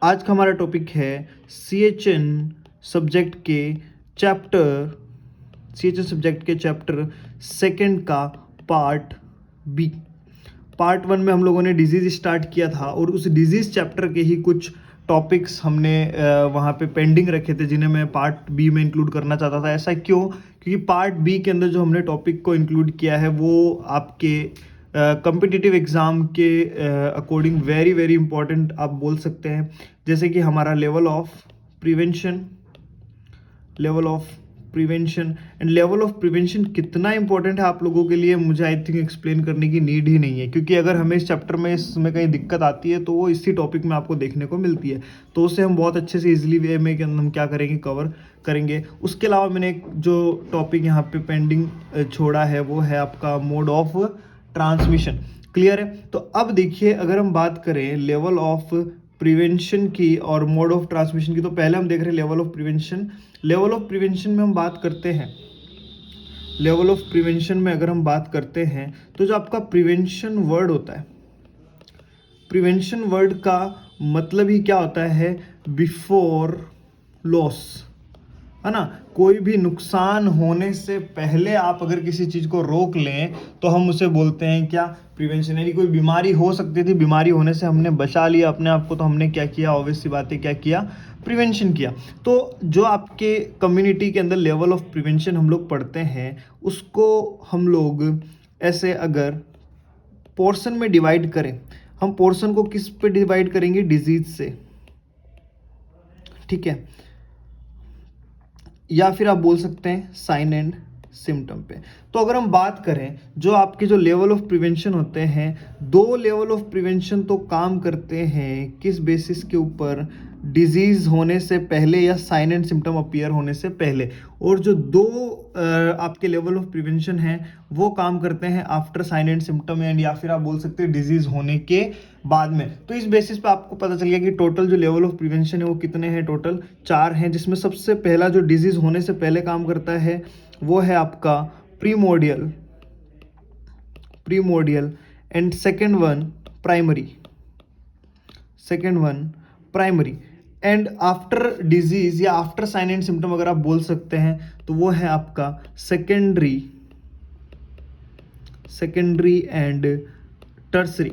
आज का हमारा टॉपिक है CHN सब्जेक्ट के चैप्टर सेकंड का पार्ट बी। पार्ट वन में हम लोगों ने डिजीज़ स्टार्ट किया था और उस डिजीज़ चैप्टर के ही कुछ टॉपिक्स हमने वहाँ पे पेंडिंग रखे थे जिन्हें मैं पार्ट बी में इंक्लूड करना चाहता था। ऐसा क्यों? क्योंकि पार्ट बी के अंदर जो हमने टॉपिक को इंक्लूड किया है वो आपके कम्पिटिटिव एग्ज़ाम के अकॉर्डिंग वेरी वेरी इंपॉर्टेंट आप बोल सकते हैं। जैसे कि हमारा level of prevention and level of prevention कितना इंपॉर्टेंट है आप लोगों के लिए मुझे आई थिंक एक्सप्लेन करने की नीड ही नहीं है, क्योंकि अगर हमें इस चैप्टर में इसमें कहीं दिक्कत आती है तो वो इसी टॉपिक में आपको देखने को मिलती है, तो उसे हम बहुत अच्छे से इजीली वे में हम क्या करेंगे, कवर करेंगे। उसके अलावा मैंने एक जो टॉपिक यहाँ पे पेंडिंग छोड़ा है वो है आपका मोड ऑफ ट्रांसमिशन। क्लियर है? तो अब देखिए, अगर हम बात करें लेवल ऑफ प्रिवेंशन की और मोड ऑफ ट्रांसमिशन की, तो पहले हम देख रहे हैं level of prevention. Level of prevention में हम बात करते हैं, लेवल ऑफ प्रिवेंशन में अगर हम बात करते हैं तो जो आपका प्रिवेंशन वर्ड होता है, प्रिवेंशन वर्ड का मतलब ही क्या होता है, बिफोर लॉस, है ना। कोई भी नुकसान होने से पहले आप अगर किसी चीज़ को रोक लें तो हम उसे बोलते हैं क्या, प्रिवेंशन। यानी कोई बीमारी हो सकती थी, बीमारी होने से हमने बचा लिया अपने आप को, तो हमने क्या किया, ऑब्वियस सी बात है, क्या किया, प्रिवेंशन किया। तो जो आपके कम्युनिटी के अंदर लेवल ऑफ प्रिवेंशन हम लोग पढ़ते हैं उसको हम लोग ऐसे अगर पोर्शन में डिवाइड करें, हम पोर्शन को किस पे डिवाइड करेंगे, डिजीज से, ठीक है, या फिर आप बोल सकते हैं साइन एंड सिम्टम पे। तो अगर हम बात करें जो आपके जो लेवल ऑफ प्रिवेंशन होते हैं, दो लेवल ऑफ प्रिवेंशन तो काम करते हैं किस बेसिस के ऊपर, डिजीज होने से पहले या साइन एंड सिम्टम अपीयर होने से पहले, और जो दो आपके लेवल ऑफ प्रिवेंशन हैं वो काम करते हैं after sign and symptom end, या फिर आप बोल सकते हैं डिजीज होने के बाद में। तो इस बेसिस पे आपको पता चल गया कि टोटल जो लेवल ऑफ प्रिवेंशन है वो कितने हैं, टोटल 4 हैं, जिसमें सबसे पहला जो डिजीज होने से पहले काम करता है वो है आपका primordial and second one primary and after disease या आफ्टर साइन एंड सिम्टम अगर आप बोल सकते हैं तो वो है आपका सेकेंडरी एंड टर्सरी।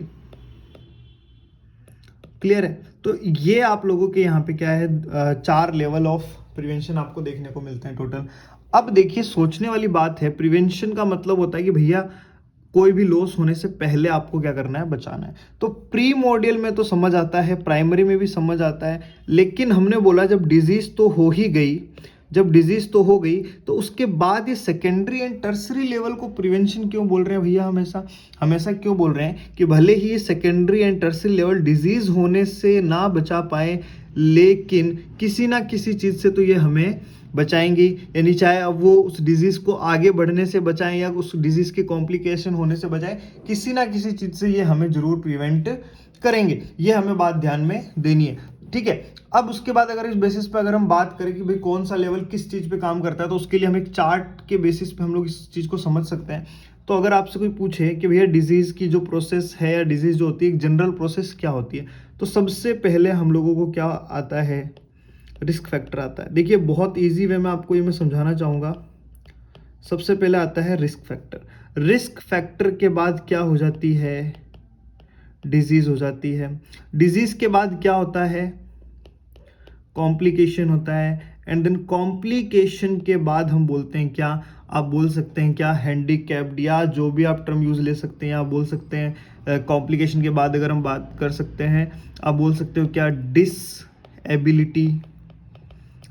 क्लियर है? तो ये आप लोगों के यहाँ पे क्या है, 4 लेवल ऑफ प्रिवेंशन आपको देखने को मिलते हैं टोटल। अब देखिए, सोचने वाली बात है, प्रिवेंशन का मतलब होता है कि भैया कोई भी लॉस होने से पहले आपको क्या करना है, बचाना है। तो प्रीमोडियल में तो समझ आता है, प्राइमरी में भी समझ आता है, लेकिन हमने बोला जब डिजीज तो हो गई, तो उसके बाद ये सेकेंडरी एंड टर्सरी लेवल को प्रिवेंशन क्यों बोल रहे हैं भैया, हमेशा क्यों बोल रहे हैं कि भले ही ये secondary and tertiary level disease होने से ना बचा पाए, लेकिन किसी ना किसी चीज़ से तो ये हमें बचाएंगी। यानी चाहे अब वो उस डिजीज़ को आगे बढ़ने से बचाएं या उस डिजीज़ के कॉम्प्लिकेशन होने से बचाएं, किसी ना किसी चीज़ से ये हमें जरूर प्रिवेंट करेंगे। ये हमें बात ध्यान में देनी है, ठीक है। अब उसके बाद अगर इस बेसिस पे अगर हम बात करें कि भाई कौन सा लेवल किस चीज़ पे काम करता है, तो उसके लिए हम एक चार्ट के बेसिस पे हम लोग इस चीज़ को समझ सकते हैं। तो अगर आपसे कोई पूछे कि भैया डिजीज़ की जो प्रोसेस है या डिजीज़ जो होती है, एक जनरल प्रोसेस क्या होती है, तो सबसे पहले हम लोगों को क्या आता है, रिस्क फैक्टर आता है। देखिए, बहुत इजी वे में आपको ये मैं समझाना चाहूँगा। सबसे पहले आता है रिस्क फैक्टर के बाद क्या हो जाती है, डिजीज़ हो जाती है। डिजीज़ के बाद क्या होता है, कॉम्प्लिकेशन होता है, एंड देन कॉम्प्लिकेशन के बाद हम बोलते हैं क्या, आप बोल सकते हैं क्या, हैंडीकैप्ड, या जो भी आप टर्म यूज़ ले सकते हैं। आप बोल सकते हैं कॉम्प्लिकेशन के बाद अगर हम बात कर सकते हैं, आप बोल सकते हो क्या,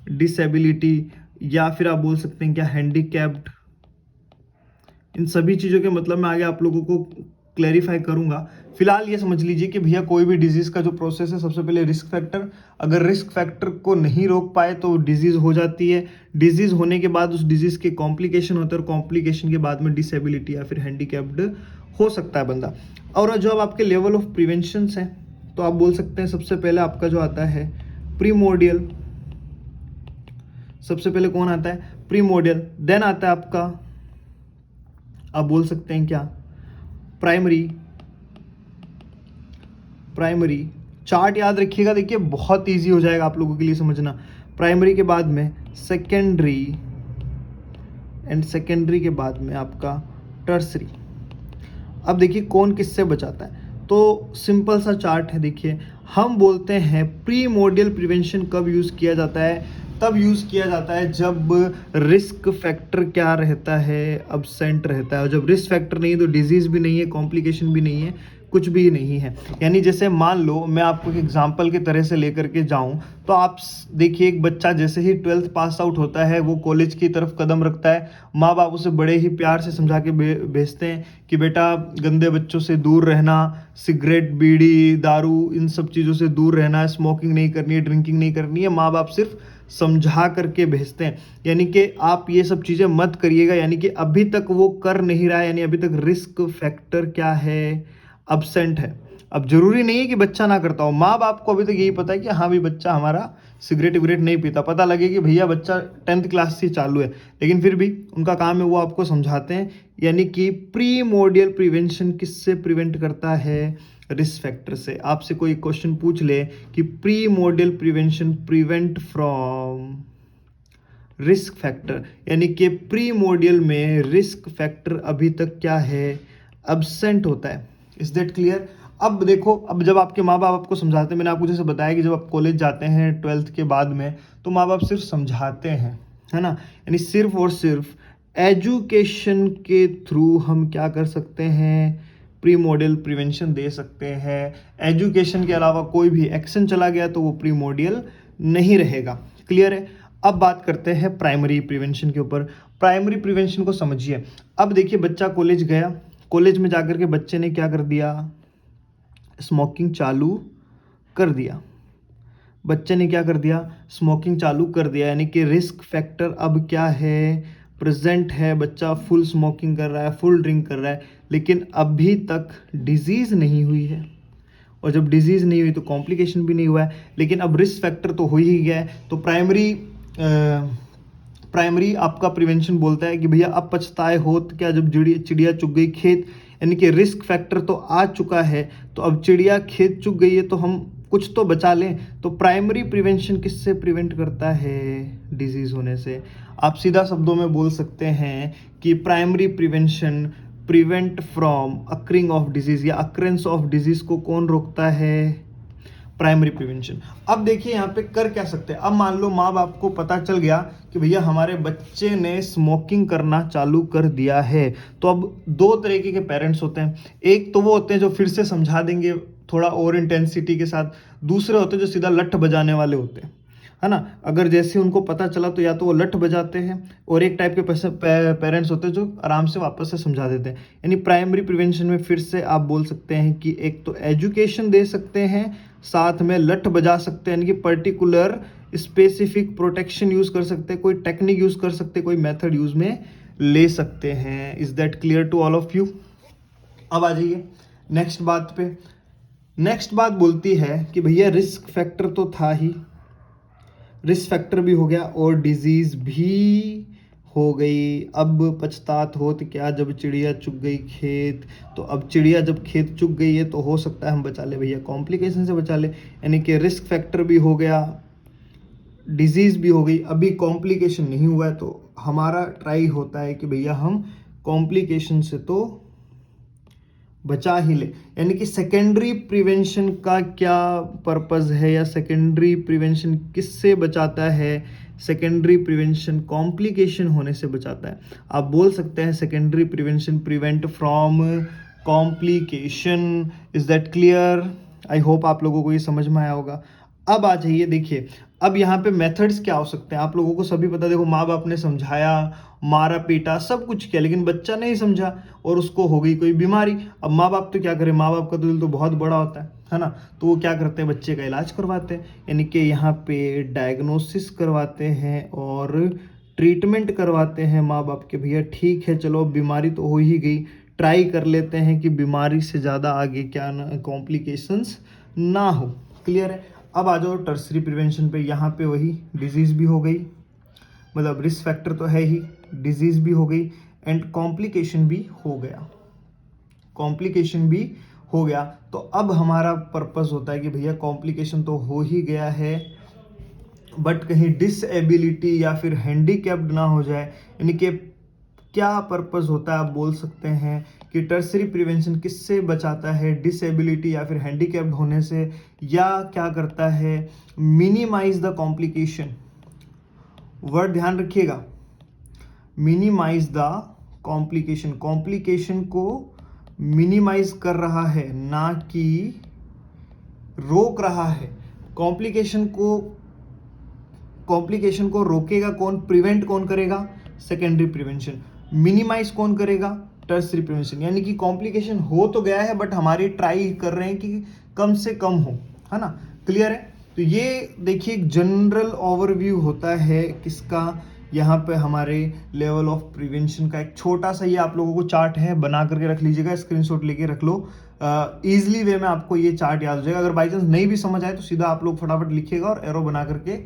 डिसएबिलिटी, या फिर आप बोल सकते हैं क्या, हैंडीकैप्ड। इन सभी चीज़ों के मतलब मैं आगे आप लोगों को क्लैरिफाई करूंगा। फिलहाल ये समझ लीजिए कि भैया कोई भी डिजीज़ का जो प्रोसेस है, सबसे पहले रिस्क फैक्टर, अगर रिस्क फैक्टर को नहीं रोक पाए तो डिजीज़ हो जाती है। डिजीज़ होने के बाद उस डिजीज़ के कॉम्प्लिकेशन होते हैं, और कॉम्प्लिकेशन के बाद में डिसएबिलिटी या फिर हैंडीकैप्ड हो सकता है बंदा। और जो अब आपके लेवल ऑफ प्रिवेंशंस हैं, तो आप बोल सकते हैं सबसे पहले आपका जो आता है प्रीमोडियल, सबसे पहले कौन आता है, प्रीमोडियल। देन आता है आपका, आप बोल सकते हैं क्या, प्राइमरी चार्ट याद रखिएगा, देखिए बहुत ईजी हो जाएगा आप लोगों के लिए समझना। प्राइमरी के बाद में सेकेंडरी, एंड सेकेंडरी के बाद में आपका टर्सरी। अब देखिए कौन किससे बचाता है, तो सिंपल सा चार्ट है। देखिए हम बोलते हैं प्री मोडियल प्रिवेंशन कब यूज़ किया जाता है, तब यूज़ किया जाता है जब रिस्क फैक्टर क्या रहता है, अब्सेंट रहता है। और जब रिस्क फैक्टर नहीं है तो डिजीज़ भी नहीं है, कॉम्प्लिकेशन भी नहीं है, कुछ भी नहीं है। यानी जैसे मान लो मैं आपको एक एग्जांपल के तरह से लेकर के जाऊं, तो आप देखिए एक बच्चा जैसे ही 12th पास आउट होता है वो कॉलेज की तरफ कदम रखता है, माँ बाप उसे बड़े ही प्यार से समझा के भेजते हैं कि बेटा गंदे बच्चों से दूर रहना, सिगरेट बीड़ी दारू इन सब चीज़ों से दूर रहना है, स्मोकिंग नहीं करनी है, ड्रिंकिंग नहीं करनी है। माँ बाप सिर्फ समझा करके भेजते हैं, यानी कि आप ये सब चीज़ें मत करिएगा। यानी कि अभी तक वो कर नहीं रहा है, यानी अभी तक रिस्क फैक्टर क्या है, अब्सेंट है। अब जरूरी नहीं है कि बच्चा ना करता हो, माँ बाप को अभी तक यही पता है कि हाँ भाई बच्चा हमारा सिगरेट विगरेट नहीं पीता, पता लगे कि भैया बच्चा 10th क्लास से चालू है, लेकिन फिर भी उनका काम है वो आपको समझाते हैं। यानी कि प्री मोडियल प्रिवेंशन किससे प्रिवेंट करता है, रिस्क फैक्टर से। आपसे कोई क्वेश्चन पूछ ले कि primordial prevention prevent from risk factor, यानी कि प्री मोडियल में रिस्क फैक्टर अभी तक क्या है, अब्सेंट होता है। Is that clear? अब देखो, अब जब आपके माँ बाप आपको समझाते हैं, मैंने आपको जैसे बताया कि जब आप कॉलेज जाते हैं 12th के बाद में, तो माँ बाप सिर्फ समझाते हैं, है ना। यानी सिर्फ और सिर्फ एजुकेशन के थ्रू हम क्या कर सकते हैं, प्री मोडियल प्रिवेंशन दे सकते हैं। एजुकेशन के अलावा कोई भी एक्शन चला गया तो वो प्री मोडियल नहीं रहेगा। क्लियर है? अब बात करते हैं प्राइमरी प्रिवेंशन के ऊपर। प्राइमरी प्रिवेंशन को समझिए। अब देखिए बच्चा कॉलेज गया, कॉलेज में जाकर के बच्चे ने क्या कर दिया, स्मोकिंग चालू कर दिया। बच्चे ने क्या कर दिया, स्मोकिंग चालू कर दिया। यानी कि रिस्क फैक्टर अब क्या है, प्रेजेंट है। बच्चा फुल स्मोकिंग कर रहा है, फुल ड्रिंक कर रहा है, लेकिन अभी तक डिजीज़ नहीं हुई है। और जब डिजीज़ नहीं हुई तो कॉम्प्लिकेशन भी नहीं हुआ है, लेकिन अब रिस्क फैक्टर तो हो ही गया है। तो प्राइमरी आपका प्रिवेंशन बोलता है कि भैया अब पछताए हो तो क्या, जब चिड़िया चुग गई खेत, यानी कि रिस्क फैक्टर तो आ चुका है, तो अब चिड़िया खेत चुग गई है तो हम कुछ तो बचा लें। तो प्राइमरी प्रिवेंशन किससे प्रिवेंट करता है, डिजीज़ होने से। आप सीधा शब्दों में बोल सकते हैं कि primary prevention prevent from occurring of disease, या अक्रेंस ऑफ डिजीज़ को कौन रोकता है, प्राइमरी प्रिवेंशन। अब देखिए यहाँ पे कर क्या सकते हैं। अब मान लो माँ बाप को पता चल गया कि भैया हमारे बच्चे ने स्मोकिंग करना चालू कर दिया है, तो अब दो तरीके के पेरेंट्स होते हैं। एक तो वो होते हैं जो फिर से समझा देंगे थोड़ा और इंटेंसिटी के साथ, दूसरे होते हैं जो सीधा लठ बजाने वाले होते हैं, है ना। अगर जैसे उनको पता चला तो या तो वो लठ बजाते हैं, और एक टाइप के पेरेंट्स होते हैं जो आराम से वापस से समझा देते हैं। यानी प्राइमरी प्रिवेंशन में फिर से आप बोल सकते हैं कि एक तो एजुकेशन दे सकते हैं, साथ में लठ बजा सकते हैं, यानी कि पर्टिकुलर स्पेसिफिक प्रोटेक्शन यूज़ कर सकते हैं, कोई टेक्निक यूज़ कर सकते हैं, कोई मेथड यूज़ में ले सकते हैं। Is that clear to all of you? अब आ जाइए नेक्स्ट बात पे। नेक्स्ट बात बोलती है कि भैया रिस्क फैक्टर तो था ही, रिस्क फैक्टर भी हो गया और डिजीज़ भी हो गई। अब पछतात हो तो क्या, जब चिड़िया चुग गई खेत, तो अब चिड़िया जब खेत चुग गई है तो हो सकता है हम बचा ले भैया, कॉम्प्लिकेशन से बचा ले। यानी कि रिस्क फैक्टर भी हो गया, डिजीज़ भी हो गई, अभी कॉम्प्लिकेशन नहीं हुआ है, तो हमारा ट्राई होता है कि भैया हम कॉम्प्लिकेशन से तो बचा ही ले। यानी कि सेकेंडरी प्रिवेंशन का क्या पर्पस है, या सेकेंडरी प्रिवेंशन किससे बचाता है, सेकेंडरी प्रिवेंशन कॉम्प्लिकेशन होने से बचाता है। आप बोल सकते हैं secondary prevention prevent from complication. Is that clear? I hope आप लोगों को ये समझ में आया होगा। अब आ जाइए, देखिए अब यहाँ पे मेथड्स क्या हो सकते हैं, आप लोगों को सभी पता। देखो माँ बाप ने समझाया, मारा पीटा, सब कुछ किया, लेकिन बच्चा नहीं समझा और उसको हो गई कोई बीमारी। अब माँ बाप तो क्या करें, माँ बाप का तो दिल तो बहुत बड़ा होता है ना। तो वो क्या करते हैं, बच्चे का इलाज करवाते हैं, यानी कि यहाँ पे डायग्नोसिस करवाते हैं और ट्रीटमेंट करवाते हैं माँ बाप के। भैया ठीक है, चलो बीमारी तो हो ही गई, ट्राई कर लेते हैं कि बीमारी से ज़्यादा आगे क्या ना कॉम्प्लिकेशंस ना हो। क्लियर है? अब आ जाओ टर्सरी प्रिवेंशन पे। यहाँ पे वही डिजीज़ भी हो गई, मतलब रिस्क फैक्टर तो है ही, डिजीज़ भी हो गई एंड कॉम्प्लिकेशन भी हो गया, कॉम्प्लिकेशन भी हो गया। तो अब हमारा पर्पस होता है कि भैया कॉम्प्लिकेशन तो हो ही गया है, बट कहीं डिसएबिलिटी या फिर हैंडीकैप्ड ना हो जाए। यानी कि क्या पर्पस होता है, आप बोल सकते हैं कि टर्सरी प्रिवेंशन किससे बचाता है, डिसेबिलिटी या फिर हैंडीकैप्ड होने से, या क्या करता है, मिनिमाइज द कॉम्प्लिकेशन। वर्ड ध्यान रखिएगा, मिनिमाइज द कॉम्प्लिकेशन, कॉम्प्लिकेशन को मिनिमाइज कर रहा है, ना कि रोक रहा है। कॉम्प्लिकेशन को रोकेगा कौन, प्रिवेंट कौन करेगा, सेकेंडरी प्रिवेंशन। मिनिमाइज कौन करेगा, टर्सरी प्रिवेंशन। यानी कि कॉम्प्लिकेशन हो तो गया है, बट हमारी ट्राई कर रहे हैं कि कम से कम हो, है ना। क्लियर है। तो ये देखिए एक जनरल ओवरव्यू होता है किसका, यहाँ पे हमारे लेवल ऑफ प्रिवेंशन का। एक छोटा सा ये आप लोगों को चार्ट है, बना करके रख लीजिएगा, स्क्रीनशॉट लेके रख लो। ईजिली वे में आपको ये चार्ट याद हो जाएगा। अगर बाई चांस नहीं भी समझ आए तो सीधा आप लोग फटाफट लिखिएगा और एरो बना करके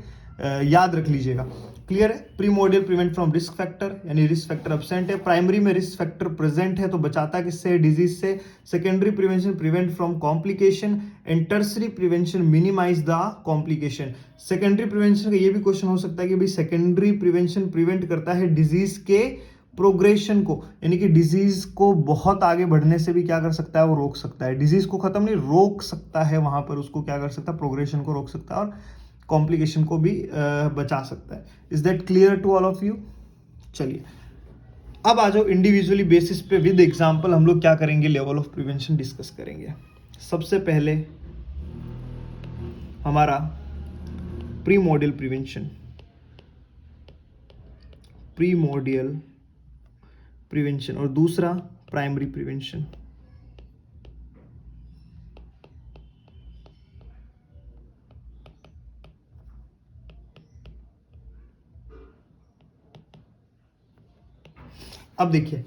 याद रख लीजिएगा। क्लियर है। Primordial prevent from risk factor, यानी रिस्क फैक्टर अब्सेंट है। प्राइमरी में रिस्क फैक्टर प्रेजेंट है, तो बचाता किससे, डिजीज से। Secondary prevention prevent from complication, and tertiary prevention minimize the complication. Secondary prevention का ये भी क्वेश्चन हो सकता है कि भाई सेकेंडरी प्रिवेंशन प्रिवेंट करता है डिजीज के प्रोग्रेशन को, यानी कि डिजीज को बहुत आगे बढ़ने से भी क्या कर सकता है, वो रोक सकता है। डिजीज को खत्म नहीं, रोक सकता है, वहां पर उसको क्या कर सकता है, प्रोग्रेशन को रोक सकता है और कॉम्प्लिकेशन को भी बचा सकता है। Is that clear to all of you. चलिए अब आ जाओ इंडिविजुअली बेसिस पे विद एग्जांपल हम लोग क्या करेंगे, लेवल ऑफ प्रिवेंशन डिस्कस करेंगे। सबसे पहले हमारा प्रीमोडियल प्रिवेंशन, प्रीमोडियल प्रिवेंशन, और दूसरा प्राइमरी प्रिवेंशन। अब देखिए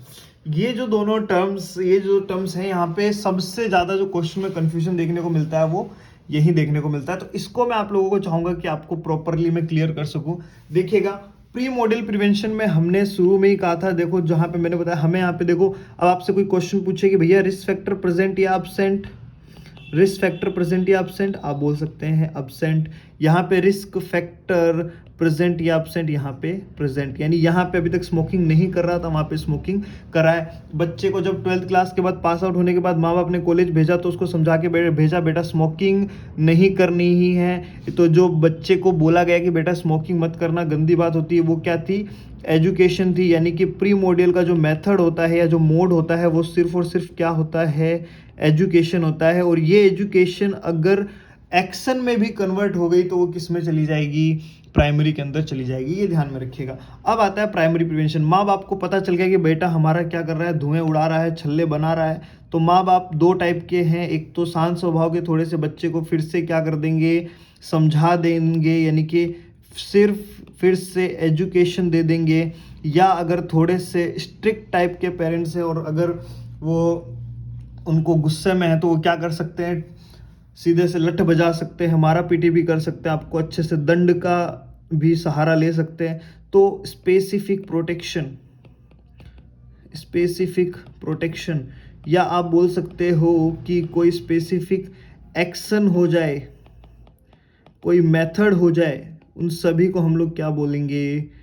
ये जो दोनों टर्म्स, ये जो टर्म्स हैं, यहाँ पे सबसे ज्यादा जो क्वेश्चन में कंफ्यूजन देखने को मिलता है वो यही देखने को मिलता है। तो इसको मैं आप लोगों को चाहूंगा कि आपको प्रॉपरली मैं क्लियर कर सकूं। देखिएगा प्री मॉडल प्रिवेंशन में हमने शुरू में ही कहा था, देखो जहां पे मैंने बताया, हमें यहाँ पे देखो, अब आपसे कोई क्वेश्चन पूछे कि भैया रिस्क फैक्टर प्रेजेंट या एब्सेंट, रिस्क फैक्टर प्रेजेंट या एब्सेंट, आप बोल सकते हैं एब्सेंट। यहाँ पे रिस्क फैक्टर प्रेजेंट या एब्सेंट, यहाँ पे प्रेजेंट। यानी यहाँ पे अभी तक स्मोकिंग नहीं कर रहा था, वहाँ पे स्मोकिंग करा है। बच्चे को जब 12th क्लास के बाद पास आउट होने के बाद माँ बाप ने कॉलेज भेजा तो उसको समझा के भेजा, बेटा स्मोकिंग नहीं करनी ही है। तो जो बच्चे को बोला गया कि बेटा स्मोकिंग मत करना, गंदी बात होती है, वो क्या थी, एजुकेशन थी। यानी कि प्री मॉडल का जो मेथड होता है या जो मोड होता है वो सिर्फ और सिर्फ क्या होता है, एजुकेशन होता है। और ये एजुकेशन अगर एक्शन में भी कन्वर्ट हो गई तो वो किस में चली जाएगी, प्राइमरी के अंदर चली जाएगी। ये ध्यान में रखिएगा। अब आता है प्राइमरी प्रिवेंशन। माँ बाप को पता चल गया कि बेटा हमारा क्या कर रहा है, धुएं उड़ा रहा है, छल्ले बना रहा है। तो माँ बाप दो टाइप के हैं, एक तो शांत स्वभाव के थोड़े से बच्चे को फिर से क्या कर देंगे, समझा देंगे, यानी कि सिर्फ फिर से एजुकेशन दे देंगे। या अगर थोड़े से स्ट्रिक्ट टाइप के पेरेंट्स हैं और अगर वो उनको गुस्से में है तो वो क्या कर सकते हैं, सीधे से लठ बजा सकते हैं, मारा पीटी भी कर सकते हैं, आपको अच्छे से दंड का भी सहारा ले सकते हैं। तो स्पेसिफिक प्रोटेक्शन, या आप बोल सकते हो कि कोई स्पेसिफिक एक्शन हो जाए, कोई मेथड हो जाए, उन सभी को हम लोग क्या बोलेंगे,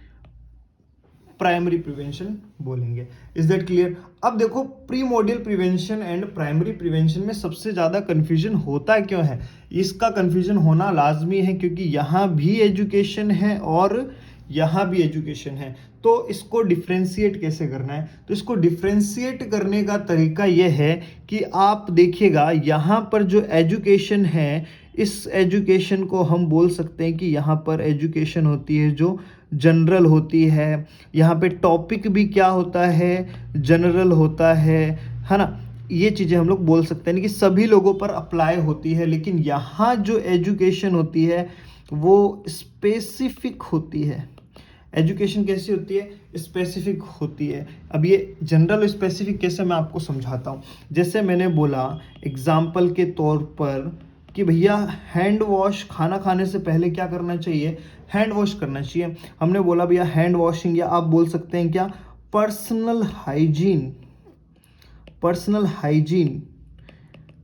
प्राइमरी प्रिवेंशन बोलेंगे। Is that clear. अब देखो pre model prevention and primary prevention में सबसे ज्यादा कंफ्यूजन होता क्यों है, इसका कंफ्यूजन होना लाजमी है क्योंकि यहाँ भी एजुकेशन है और यहाँ भी एजुकेशन है। तो इसको डिफ्रेंशिएट कैसे करना है, तो इसको डिफ्रेंशिएट करने का तरीका यह है कि आप देखिएगा यहाँ पर जो एजुकेशन है, इस एजुकेशन को हम बोल सकते हैं कि यहाँ पर एजुकेशन होती है जो जनरल होती है। यहाँ पे टॉपिक भी क्या होता है, जनरल होता है ना। ये चीज़ें हम लोग बोल सकते हैं कि सभी लोगों पर अप्लाई होती है। लेकिन यहाँ जो एजुकेशन होती है वो स्पेसिफिक होती है। एजुकेशन कैसी होती है, स्पेसिफिक होती है। अब ये जनरल और स्पेसिफिक कैसे, मैं आपको समझाता हूँ। जैसे मैंने बोला एग्जाम्पल के तौर पर कि भैया हैंड वॉश, खाना खाने से पहले क्या करना चाहिए, हैंड वॉश करना चाहिए। हमने बोला भैया हैंड वॉशिंग, या आप बोल सकते हैं क्या, पर्सनल हाइजीन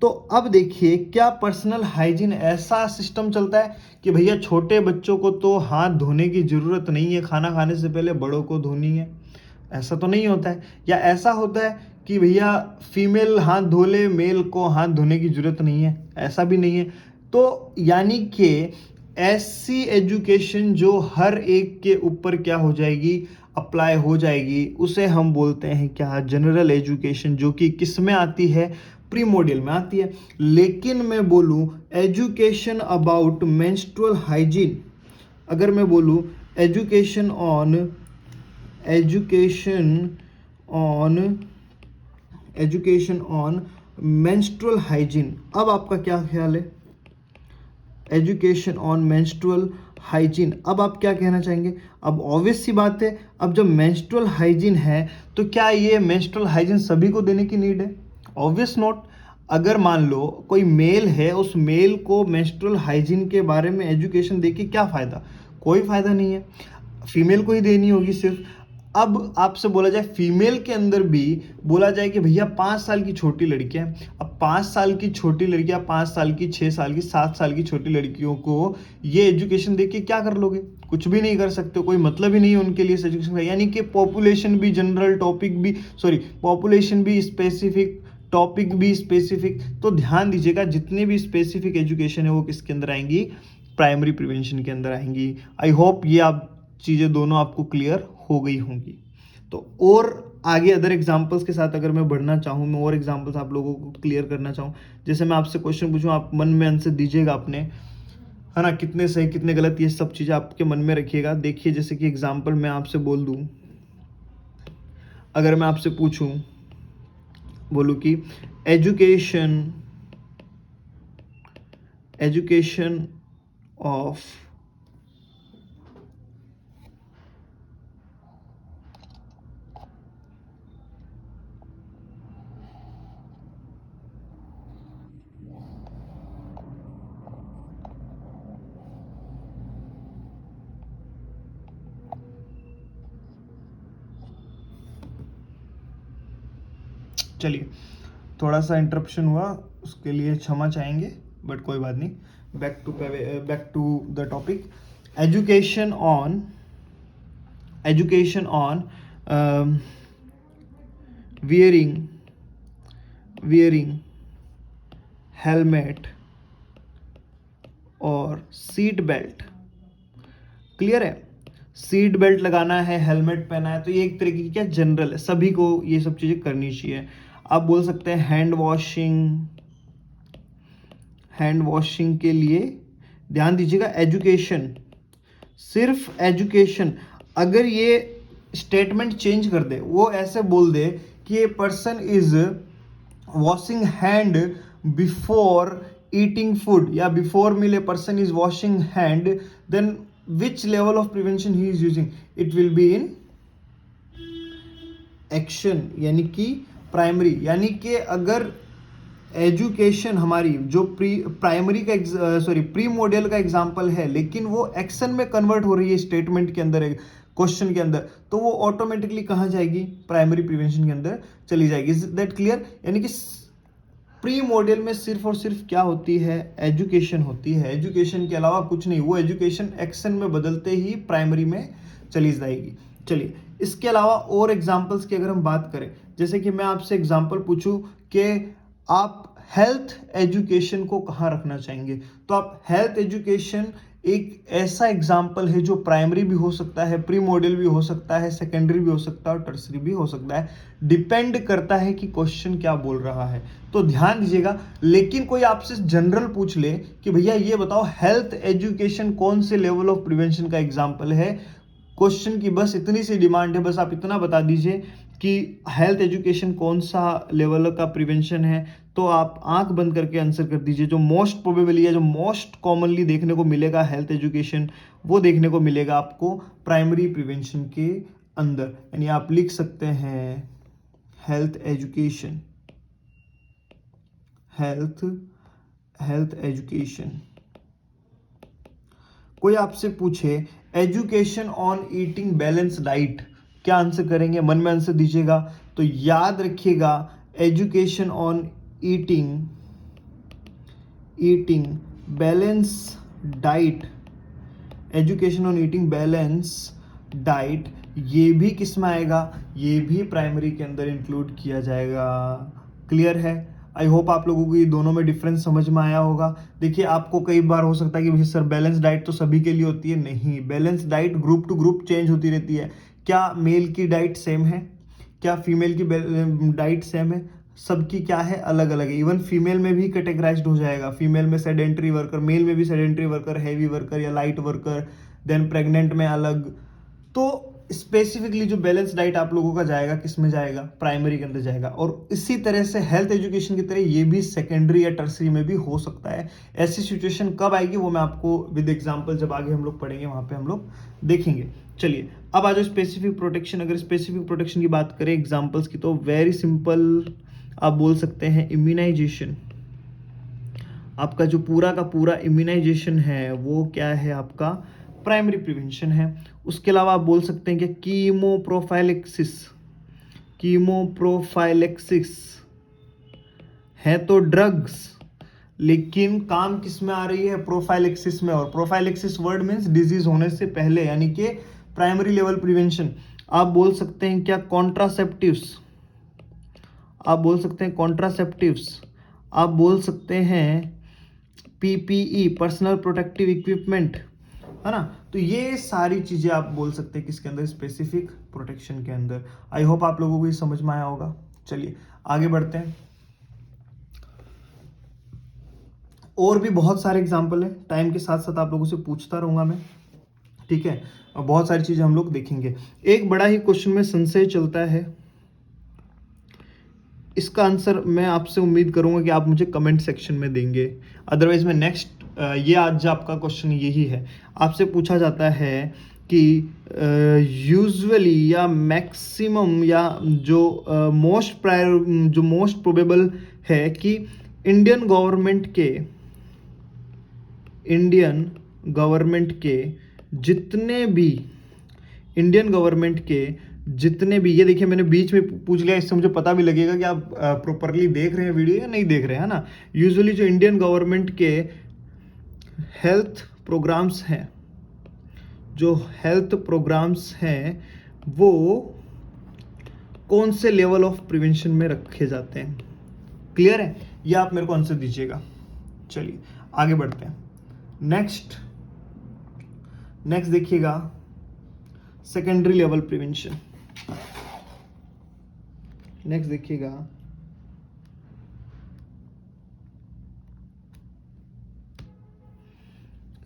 तो अब देखिए, क्या पर्सनल हाइजीन ऐसा सिस्टम चलता है कि भैया छोटे बच्चों को तो हाथ धोने की ज़रूरत नहीं है, खाना खाने से पहले बड़ों को धोनी है? ऐसा तो नहीं होता है। या ऐसा होता है कि भैया फीमेल हाथ धो ले, मेल को हाथ धोने की ज़रूरत नहीं है? ऐसा भी नहीं है। तो यानी कि ऐसी एजुकेशन जो हर एक के ऊपर क्या हो जाएगी, अप्लाई हो जाएगी, उसे हम बोलते हैं क्या, जनरल एजुकेशन, जो कि किस में आती है, प्री मॉड्यूल में आती है। लेकिन मैं बोलूँ एजुकेशन अबाउट मेंस्ट्रुअल हाइजीन, अगर मैं बोलूँ education on education on menstrual hygiene, अब आपका क्या ख्याल है? एजुकेशन ऑन मेंस्ट्रुअल हाइजीन, अब आप क्या कहना चाहेंगे? अब ऑब्वियस सी बात है, अब जब मेंस्ट्रुअल हाइजीन है तो क्या ये मेंस्ट्रुअल हाइजीन सभी को देने की नीड है? Obvious not. अगर मान लो कोई मेल है, उस मेल को मेंस्ट्रुअल हाइजीन के बारे में एजुकेशन दे के क्या फ़ायदा? कोई फ़ायदा नहीं है, फीमेल को ही देनी होगी सिर्फ। अब आपसे बोला जाए फीमेल के अंदर भी बोला जाए कि भैया 5 साल की छोटी लड़कियां, अब 5 साल की छोटी लड़कियां, 5 साल की, 6 साल की, 7 साल की छोटी लड़कियों को ये एजुकेशन दे के क्या कर लोगे? कुछ भी नहीं कर सकते, कोई मतलब ही नहीं है उनके लिए इस एजुकेशन का। यानी कि पॉपुलेशन भी जनरल, टॉपिक भी पॉपुलेशन भी स्पेसिफिक, टॉपिक भी स्पेसिफिक। तो ध्यान दीजिएगा, जितने भी स्पेसिफिक एजुकेशन है वो किसके अंदर आएंगी? प्राइमरी प्रिवेंशन के अंदर आएंगी। आई होप ये आप चीज़ें दोनों आपको क्लियर हो गई होंगी। तो और आगे अदर एग्जांपल्स के साथ अगर मैं बढ़ना चाहूँ, मैं और एग्जांपल्स आप लोगों को क्लियर करना चाहूँ, जैसे मैं आपसे क्वेश्चन पूछूँ, आप मन में आंसर दीजिएगा अपने, है ना, कितने सही कितने गलत, ये सब चीज़ें आपके मन में रखिएगा। देखिए, जैसे कि एग्जाम्पल मैं आपसे बोल दूँ, अगर मैं आपसे पूछूँ, बोलूँ कि एजुकेशन ऑफ चलिए, थोड़ा सा इंटरप्शन हुआ, उसके लिए क्षमा चाहेंगे, बट कोई बात नहीं। Back to the topic. Education on wearing helmet और सीट बेल्ट। क्लियर है? सीट बेल्ट लगाना है, हेलमेट पहना है, तो ये एक तरीके की क्या जनरल है, सभी को ये सब चीज़ें करनी चाहिए। आप बोल सकते हैं हैंड वॉशिंग के लिए ध्यान दीजिएगा, एजुकेशन, सिर्फ एजुकेशन। अगर ये स्टेटमेंट चेंज कर दे, वो ऐसे बोल दे कि ये person is washing hand before eating food, या before meal a person is washing hand, then which level of prevention he is using? It will be in action, यानी कि प्राइमरी। यानी कि अगर एजुकेशन हमारी जो प्राइमरी का प्री मॉडल का एग्जांपल है, लेकिन वो एक्शन में कन्वर्ट हो रही है स्टेटमेंट के अंदर, क्वेश्चन के अंदर, तो वो ऑटोमेटिकली कहाँ जाएगी? प्राइमरी प्रिवेंशन के अंदर चली जाएगी। Is that clear? यानी कि प्री मॉडल में सिर्फ और सिर्फ क्या होती है? एजुकेशन होती है, एजुकेशन के अलावा कुछ नहीं। वो एजुकेशन एक्शन में बदलते ही प्राइमरी में चली जाएगी। चलिए, इसके अलावा और एग्जांपल्स की अगर हम बात करें, जैसे कि मैं आपसे एग्जांपल पूछूं कि आप हेल्थ एजुकेशन को कहाँ रखना चाहेंगे, तो आप हेल्थ एजुकेशन एक ऐसा एग्जाम्पल है जो प्राइमरी भी हो सकता है, प्री मॉडल भी हो सकता है, सेकेंडरी भी हो सकता है और टर्सरी भी हो सकता है। डिपेंड करता है कि क्वेश्चन क्या बोल रहा है, तो ध्यान दीजिएगा। लेकिन कोई आपसे जनरल पूछ ले कि भैया ये बताओ हेल्थ एजुकेशन कौन से लेवल ऑफ प्रिवेंशन का एग्जाम्पल है, क्वेश्चन की बस इतनी सी डिमांड है, बस आप इतना बता दीजिए कि हेल्थ एजुकेशन कौन सा लेवल का प्रिवेंशन है, तो आप आंख बंद करके आंसर कर दीजिए। जो मोस्ट प्रोबेबली है, जो मोस्ट कॉमनली देखने को मिलेगा हेल्थ एजुकेशन, वो देखने को मिलेगा आपको प्राइमरी प्रिवेंशन के अंदर। यानी आप लिख सकते हैं हेल्थ एजुकेशन, हेल्थ एजुकेशन। कोई आपसे पूछे education on eating balance diet, क्या आंसर करेंगे? मन में आंसर दीजिएगा। तो याद रखिएगा, education on eating eating balance diet, education on eating balance diet, ये भी किस में आएगा, ये भी प्राइमरी के अंदर इंक्लूड किया जाएगा। क्लियर है? आई होप आप लोगों को ये दोनों में डिफरेंस समझ में आया होगा। देखिए आपको कई बार हो सकता है कि भाई सर बैलेंस डाइट तो सभी के लिए होती है, नहीं, balance diet group to group change होती रहती है। क्या मेल की डाइट सेम है, क्या फीमेल की डाइट सेम है, सबकी क्या है, अलग अलग है। इवन फीमेल में भी कैटेगराइज्ड हो जाएगा, फीमेल में सेडेंटरी वर्कर, मेल में भी सेडेंटरी वर्कर, हैवी वर्कर या लाइट वर्कर, देन प्रेग्नेंट में अलग। तो स्पेसिफिकली जो बैलेंस डाइट आप लोगों का जाएगा किस में जाएगा, प्राइमरी के अंदर जाएगा। और इसी तरह से हेल्थ एजुकेशन की तरह ये भी सेकेंडरी या टर्सरी में भी हो सकता है। ऐसी सिचुएशन कब आएगी वो मैं आपको विद एग्जांपल जब आगे हम लोग पढ़ेंगे वहां पे हम लोग देखेंगे। चलिए अब आ जाओ स्पेसिफिक प्रोटेक्शन। अगर स्पेसिफिक प्रोटेक्शन की बात करें एग्जांपल्स की, तो वेरी सिंपल आप बोल सकते हैं इम्यूनाइजेशन। आपका जो पूरा का पूरा इम्यूनाइजेशन है वो क्या है, आपका प्राइमरी प्रिवेंशन है। उसके अलावा आप बोल सकते हैं कि कीमोप्रोफाइलेक्सिस, कीमोप्रोफाइलेक्सिस है तो ड्रग्स, लेकिन काम किस में आ रही है, प्रोफाइलेक्सिस में। और प्रोफाइलेक्सिस वर्ड मीन्स डिजीज होने से पहले, यानी कि प्राइमरी लेवल प्रिवेंशन। आप बोल सकते हैं क्या, कॉन्ट्रासेप्टिव्स, आप बोल सकते हैं कॉन्ट्रासेप्टिव्स, आप बोल सकते हैं पीपीई, पर्सनल प्रोटेक्टिव इक्विपमेंट, है ना। तो ये सारी चीजें आप बोल सकते हैं किसके अंदर, स्पेसिफिक प्रोटेक्शन के अंदर। आई होप आप लोगों को ये समझ में आया होगा। चलिए आगे बढ़ते हैं। और भी बहुत सारे एग्जाम्पल हैं, टाइम के साथ साथ आप लोगों से पूछता रहूंगा मैं, ठीक है। और बहुत सारी चीजें हम लोग देखेंगे। एक बड़ा ही क्वेश्चन में संशय चलता है, इसका आंसर मैं आपसे उम्मीद करूंगा कि आप मुझे कमेंट सेक्शन में देंगे, अदरवाइज मैं नेक्स्ट, ये आज आपका क्वेश्चन यही है। आपसे पूछा जाता है कि यूजुअली या मैक्सिमम या जो मोस्ट प्रोबेबल है कि इंडियन गवर्नमेंट के जितने भी ये देखिए मैंने बीच में पूछ लिया, इससे मुझे पता भी लगेगा कि आप प्रॉपरली देख रहे हैं वीडियो या नहीं देख रहे हैं, है ना। यूजुअली जो इंडियन गवर्नमेंट के हेल्थ प्रोग्राम्स हैं वो कौन से लेवल ऑफ प्रिवेंशन में रखे जाते हैं। क्लियर है? ये आप मेरे को आंसर दीजिएगा। चलिए आगे बढ़ते हैं। नेक्स्ट देखिएगा सेकेंडरी लेवल प्रिवेंशन। नेक्स्ट देखिएगा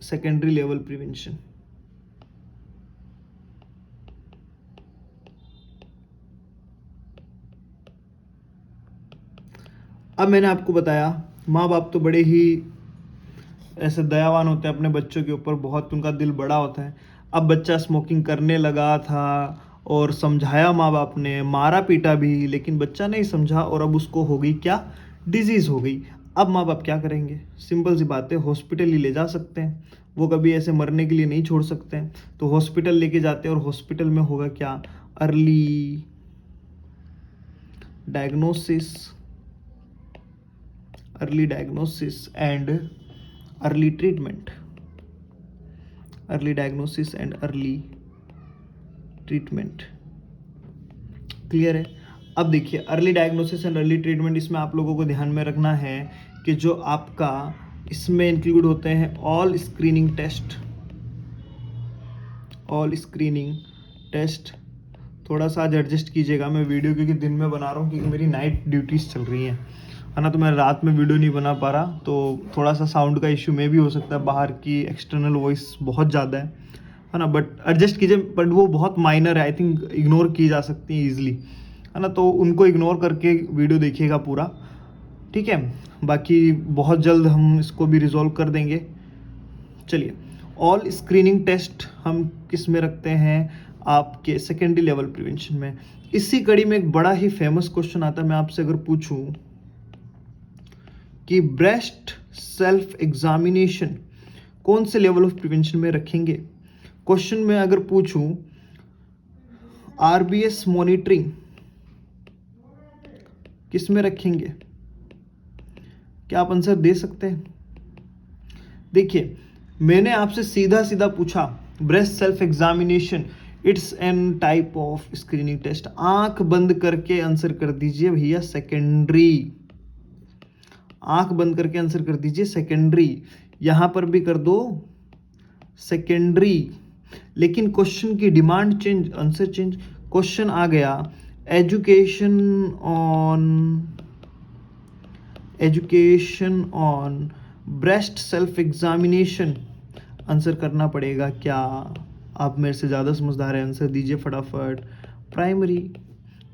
सेकेंडरी लेवल प्रिवेंशन। अब मैंने आपको बताया माँ बाप तो बड़े ही ऐसे दयावान होते हैं अपने बच्चों के ऊपर, बहुत उनका दिल बड़ा होता है। अब बच्चा स्मोकिंग करने लगा था और समझाया माँ बाप ने, मारा पीटा भी, लेकिन बच्चा नहीं समझा और अब उसको हो गई क्या, डिजीज हो गई। अब माँ बाप क्या करेंगे, सिंपल सी बात है, हॉस्पिटल ही ले जा सकते हैं। वो कभी ऐसे मरने के लिए नहीं छोड़ सकते हैं, तो हॉस्पिटल लेके जाते हैं। और हॉस्पिटल में होगा क्या, early diagnosis and early treatment. Clear है? अब देखिए early diagnosis and early treatment, इसमें आप लोगों को ध्यान में रखना है कि जो आपका इसमें इंक्लूड होते हैं ऑल स्क्रीनिंग टेस्ट। थोड़ा सा आज एडजस्ट कीजिएगा, मैं वीडियो क्योंकि दिन में बना रहा हूँ क्योंकि मेरी नाइट ड्यूटीज चल रही हैं, है ना। तो मैं रात में वीडियो नहीं बना पा रहा, तो थोड़ा सा साउंड का इश्यू में भी हो सकता है, बाहर की एक्सटर्नल वॉइस बहुत ज़्यादा है ना। बट एडजस्ट कीजिए, बट वो बहुत माइनर है, आई थिंक इग्नोर की जा सकती है ईजिली, है ना। तो उनको इग्नोर करके वीडियो देखिएगा पूरा, ठीक है। बाकी बहुत जल्द हम इसको भी रिजॉल्व कर देंगे। चलिए ऑल स्क्रीनिंग टेस्ट हम किस में रखते हैं, आपके सेकेंडरी लेवल प्रिवेंशन में। इसी कड़ी में एक बड़ा ही फेमस क्वेश्चन आता है, मैं आपसे अगर पूछूं कि ब्रेस्ट सेल्फ एग्जामिनेशन कौन से लेवल ऑफ प्रिवेंशन में रखेंगे। क्वेश्चन में अगर पूछूं आरबीएस मॉनिटरिंग किस में रखेंगे, क्या आप आंसर दे सकते हैं? देखिए मैंने आपसे सीधा सीधा पूछा, breast self examination it's an type of screening test. आंख बंद करके आंसर कर दीजिए भैया सेकेंडरी, आंख बंद करके आंसर कर दीजिए सेकेंडरी, यहां पर भी कर दो सेकेंडरी। लेकिन क्वेश्चन की demand change, answer change. Question आ गया education on breast self examination, answer करना पड़ेगा क्या? आप मेरे से ज़्यादा समझदार हैं, आंसर दीजिए फटाफट। प्राइमरी,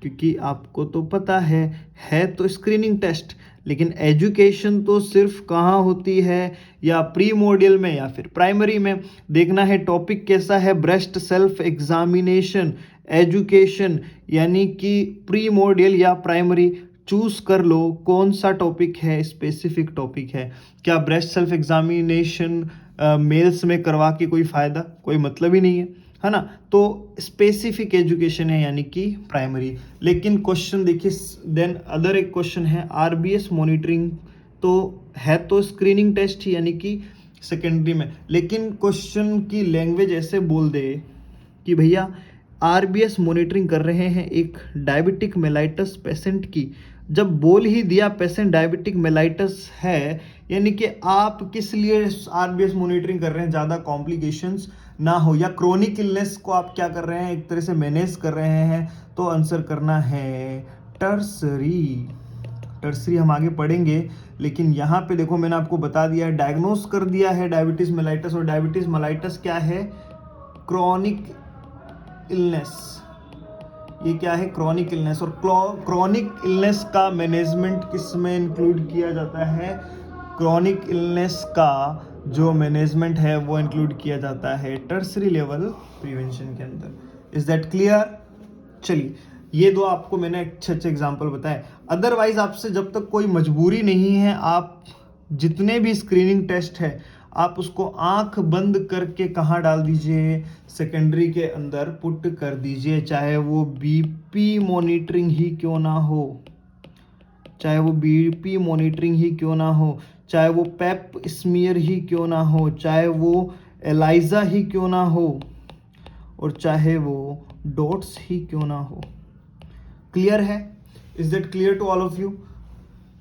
क्योंकि आपको तो पता है तो स्क्रीनिंग टेस्ट, लेकिन एजुकेशन तो सिर्फ कहाँ होती है, या प्री मॉड्यूल में या फिर प्राइमरी में। देखना है टॉपिक कैसा है, ब्रेस्ट सेल्फ एग्जामिनेशन, एजुकेशन, यानी कि प्री मॉड्यूल या प्राइमरी। चूज कर लो कौन सा टॉपिक है, स्पेसिफिक टॉपिक है। क्या ब्रेस्ट सेल्फ एग्जामिनेशन मेल्स में करवा के कोई फ़ायदा, कोई मतलब ही नहीं है ना? तो स्पेसिफिक एजुकेशन है यानी कि प्राइमरी। लेकिन क्वेश्चन देखिए, देन अदर एक क्वेश्चन है आरबीएस मॉनिटरिंग, तो है तो स्क्रीनिंग टेस्ट ही यानी कि सेकेंडरी में, लेकिन क्वेश्चन की लैंग्वेज ऐसे बोल दे कि भैया आरबीएस मॉनिटरिंग कर रहे हैं एक डायबिटिक मेलाइटस पेशेंट की। जब बोल ही दिया पेशेंट डायबिटिक मेलाइटस है, यानी कि आप किस लिए आरबीएस मॉनिटरिंग कर रहे हैं, ज़्यादा कॉम्प्लिकेशंस ना हो, या क्रोनिक इलनेस को आप क्या कर रहे हैं, एक तरह से मैनेज कर रहे हैं, तो आंसर करना है टर्सरी। टर्सरी हम आगे पढ़ेंगे, लेकिन यहाँ पे देखो मैंने आपको बता दिया है, डायग्नोस कर दिया है डायबिटीज मेलाइटस। और डायबिटीज मेलाइटस क्या है? Chronic illness. ये क्या है? Chronic illness. और क्रॉनिक इलनेस का मैनेजमेंट किस में इंक्लूड किया जाता है? क्रॉनिक इलनेस का जो मैनेजमेंट है वो इंक्लूड किया जाता है टर्सरी लेवल प्रिवेंशन के अंदर। Is that clear? चलिए, ये दो आपको मैंने अच्छे एग्जांपल बताए। अदरवाइज आपसे जब तक कोई मजबूरी नहीं है, आप जितने भी स्क्रीनिंग टेस्ट है आप उसको आंख बंद करके कहाँ डाल दीजिए, सेकेंडरी के अंदर पुट कर दीजिए, चाहे वो बीपी मॉनिटरिंग ही क्यों ना हो, चाहे वो बीपी मॉनिटरिंग ही क्यों ना हो, चाहे वो पेप स्मीयर ही क्यों ना हो, चाहे वो एलाइजा ही क्यों ना हो, और चाहे वो डॉट्स ही क्यों ना हो। क्लियर है? Is that clear to all of you?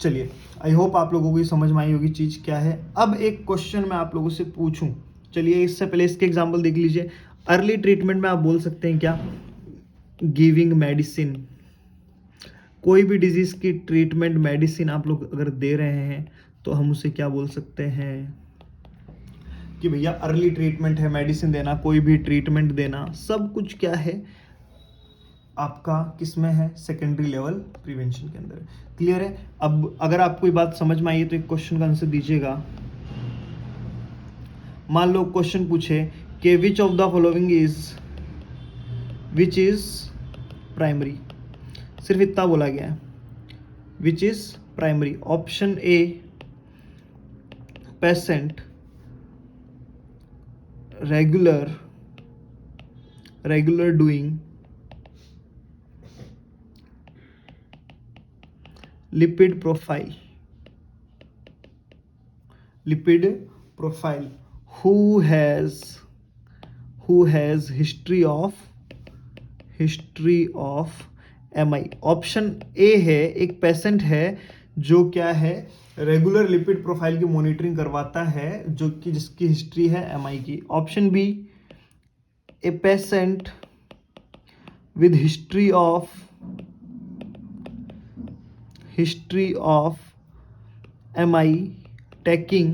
चलिए, आई होप आप लोगों को ये समझ में आई होगी चीज़ क्या है। अब एक क्वेश्चन मैं आप लोगों से पूछूं, चलिए इससे पहले इसके एग्जांपल देख लीजिए। अर्ली ट्रीटमेंट में आप बोल सकते हैं क्या? Giving medicine. कोई भी डिजीज़ की ट्रीटमेंट मेडिसिन आप लोग अगर दे रहे हैं तो हम उसे क्या बोल सकते हैं कि भैया अर्ली ट्रीटमेंट है, मेडिसिन देना, कोई भी ट्रीटमेंट देना, सब कुछ क्या है आपका किस में है? सेकेंडरी लेवल प्रिवेंशन के अंदर। क्लियर है? अब अगर आपको ये बात समझ में आई है तो एक क्वेश्चन का आंसर दीजिएगा। मान लो क्वेश्चन पूछे कि which of the following is primary, सिर्फ इतना बोला गया है, which is primary. Option A patient regular doing lipid profile, who has history of MI। Option A है एक पेशेंट है जो क्या है, रेगुलर लिपिड प्रोफाइल की मॉनिटरिंग करवाता है, जो कि जिसकी हिस्ट्री है MI की। Option B a patient with history of MI taking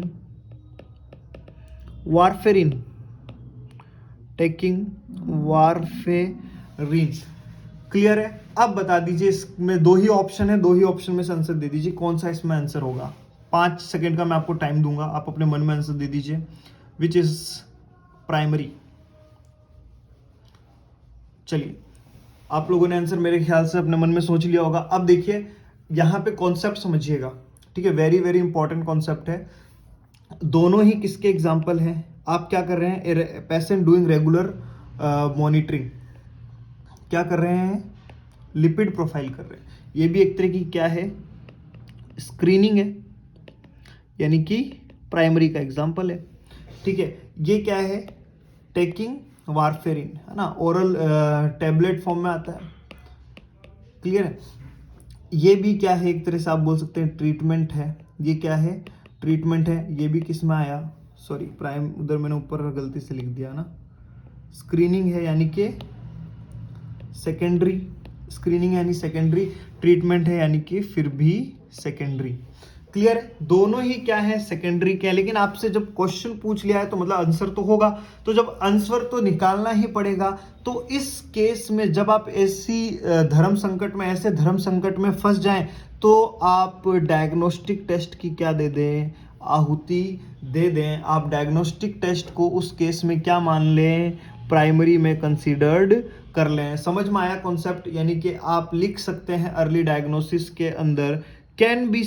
warfarin। क्लियर है? अब बता दीजिए, इसमें दो ही ऑप्शन है, दो ही ऑप्शन में से आंसर दे दीजिए, कौन सा इसमें आंसर होगा। 5 सेकंड का मैं आपको टाइम दूंगा, आप अपने मन में आंसर दे दीजिए। विच इज प्राइमरी। चलिए, आप लोगों ने आंसर मेरे ख्याल से अपने मन में सोच लिया होगा। अब देखिए यहाँ पे कॉन्सेप्ट समझिएगा, ठीक है? वेरी वेरी इंपॉर्टेंट कॉन्सेप्ट है। दोनों ही किसके एग्जाम्पल हैं? आप क्या कर रहे हैं? पेशेंट डूइंग रेगुलर मॉनिटरिंग, क्या कर रहे हैं? लिपिड प्रोफाइल कर रहे हैं। ये भी एक तरह की क्या है? स्क्रीनिंग है, यानी कि प्राइमरी का एग्जाम्पल है। ठीक है, ये क्या है, टेकिंग वारफेरिन, है ना, ओरल टेबलेट फॉर्म में आता है, क्लियर है। ये भी क्या है, एक तरह से आप बोल सकते हैं ट्रीटमेंट है। ये क्या है, ट्रीटमेंट है। ये भी किस में आया, सॉरी प्राइम, उधर मैंने ऊपर गलती से लिख दिया ना, स्क्रीनिंग है यानी कि सेकेंडरी, स्क्रीनिंग यानी सेकेंडरी, ट्रीटमेंट है यानी कि फिर भी सेकेंडरी, क्लियर है। दोनों ही क्या है, सेकेंडरी क्या है, लेकिन आपसे जब क्वेश्चन पूछ लिया है तो मतलब आंसर तो होगा, तो जब आंसर तो निकालना ही पड़ेगा। तो इस केस में जब आप ऐसी धर्म संकट में, ऐसे धर्म संकट में फंस जाएं, तो आप डायग्नोस्टिक टेस्ट की क्या दे दें, आहुति दे दें। आप डायग्नोस्टिक टेस्ट को उस केस में क्या मान लें, प्राइमरी में कंसीडर्ड कर लें। समझ में आया कॉन्सेप्ट, यानी कि आप लिख सकते हैं अर्ली डायग्नोसिस के अंदर can be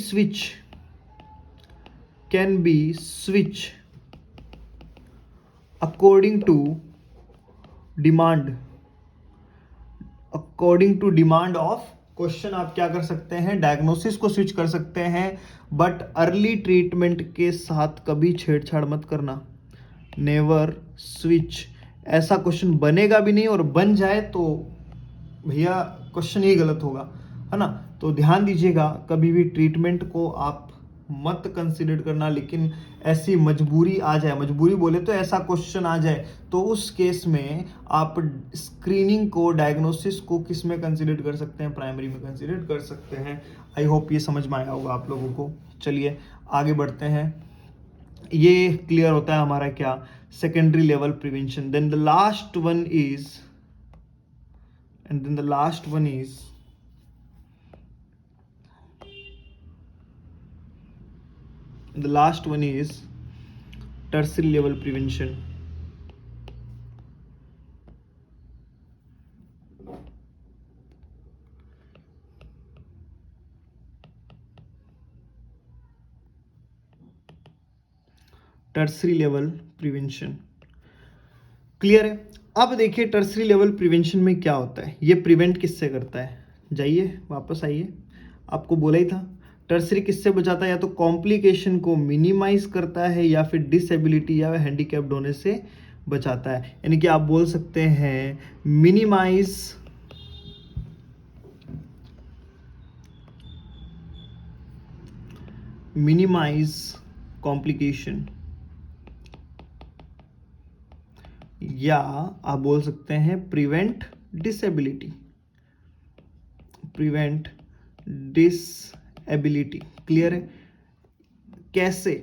switch according to demand of question. आप क्या कर सकते हैं, डायग्नोसिस को स्विच कर सकते हैं, बट अर्ली ट्रीटमेंट के साथ कभी छेड़छाड़ मत करना, नेवर स्विच। ऐसा क्वेश्चन बनेगा भी नहीं, और बन जाए तो भैया क्वेश्चन ही गलत होगा, है ना। तो ध्यान दीजिएगा, कभी भी ट्रीटमेंट को आप मत कंसीडर करना, लेकिन ऐसी मजबूरी आ जाए, मजबूरी बोले तो ऐसा क्वेश्चन आ जाए, तो उस केस में आप स्क्रीनिंग को, डायग्नोसिस को किस में कंसीडर कर सकते हैं, प्राइमरी में कंसीडर कर सकते हैं। आई होप ये समझ में आया होगा आप लोगों को। चलिए आगे बढ़ते हैं। ये क्लियर होता है हमारा क्या, secondary level prevention. Then the last one is tertiary level prevention. Tertiary level prevention, clear है। अब देखिए टर्सरी लेवल प्रिवेंशन में क्या होता है, ये प्रिवेंट किससे करता है, जाइए वापस आइए, आपको बोला ही था। टर्सरी किससे बचाता है, या तो कॉम्प्लिकेशन को मिनिमाइज करता है, या फिर डिसेबिलिटी या हैंडीकैप्ड होने से बचाता है। यानी कि आप बोल सकते हैं मिनिमाइज कॉम्प्लिकेशन, या आप बोल सकते हैं प्रिवेंट डिसेबिलिटी, क्लियर है। कैसे,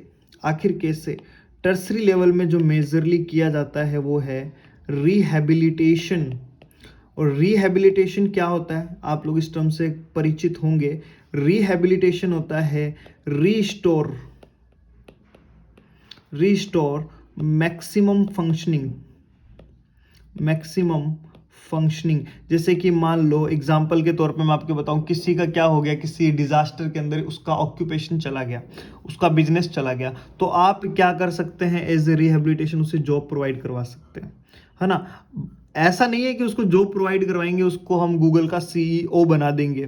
आखिर कैसे, टर्सरी लेवल में जो मेजरली किया जाता है वो है रिहैबिलिटेशन। और रिहैबिलिटेशन क्या होता है, आप लोग इस टर्म से परिचित होंगे। रिहैबिलिटेशन होता है रीस्टोर मैक्सिमम फंक्शनिंग। जैसे कि मान लो एग्जाम्पल के तौर पे मैं आपको बताऊं, किसी का क्या हो गया, किसी डिजास्टर के अंदर उसका ऑक्यूपेशन चला गया, उसका बिजनेस चला गया, तो आप क्या कर सकते हैं, एज ए रिहेबिलिटेशन उसे जॉब प्रोवाइड करवा सकते हैं, है ना। ऐसा नहीं है कि उसको जॉब प्रोवाइड करवाएंगे उसको हम गूगल का सीईओ बना देंगे,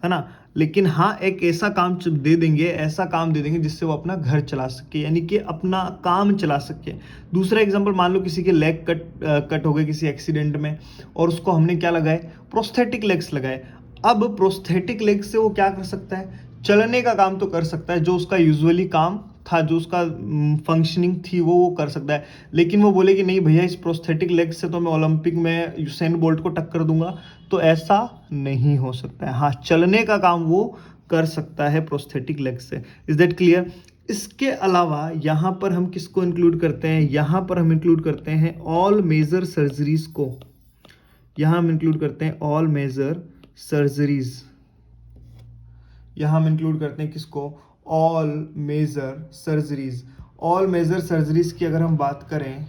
है ना, लेकिन हाँ एक ऐसा काम दे देंगे जिससे वो अपना घर चला सके, यानी कि अपना काम चला सके। दूसरा एग्जांपल, मान लो किसी के लेग कट हो गए किसी एक्सीडेंट में, और उसको हमने क्या लगाए, प्रोस्थेटिक लेग्स लगाए। अब प्रोस्थेटिक लेग से वो क्या कर सकता है, चलने का काम तो कर सकता है, जो उसका यूजुअली काम था, जो उसका फंक्शनिंग थी वो कर सकता है। लेकिन वो बोले कि नहीं भैया, इस प्रोस्थेटिक लेग से तो मैं ओलंपिक में यूसेन बोल्ट को टक्कर दूंगा, तो ऐसा नहीं हो सकता है। हाँ, चलने का काम वो कर सकता है प्रोस्थेटिक लेग से। Is that clear. इसके अलावा यहाँ पर हम किसको इंक्लूड करते हैं, यहाँ पर हम इंक्लूड करते हैं ऑल मेजर सर्जरीज को। यहाँ हम इंक्लूड करते हैं ऑल मेजर सर्जरीज। यहाँ हम इंक्लूड करते हैं किसको, all major surgeries. All major surgeries की अगर हम बात करें,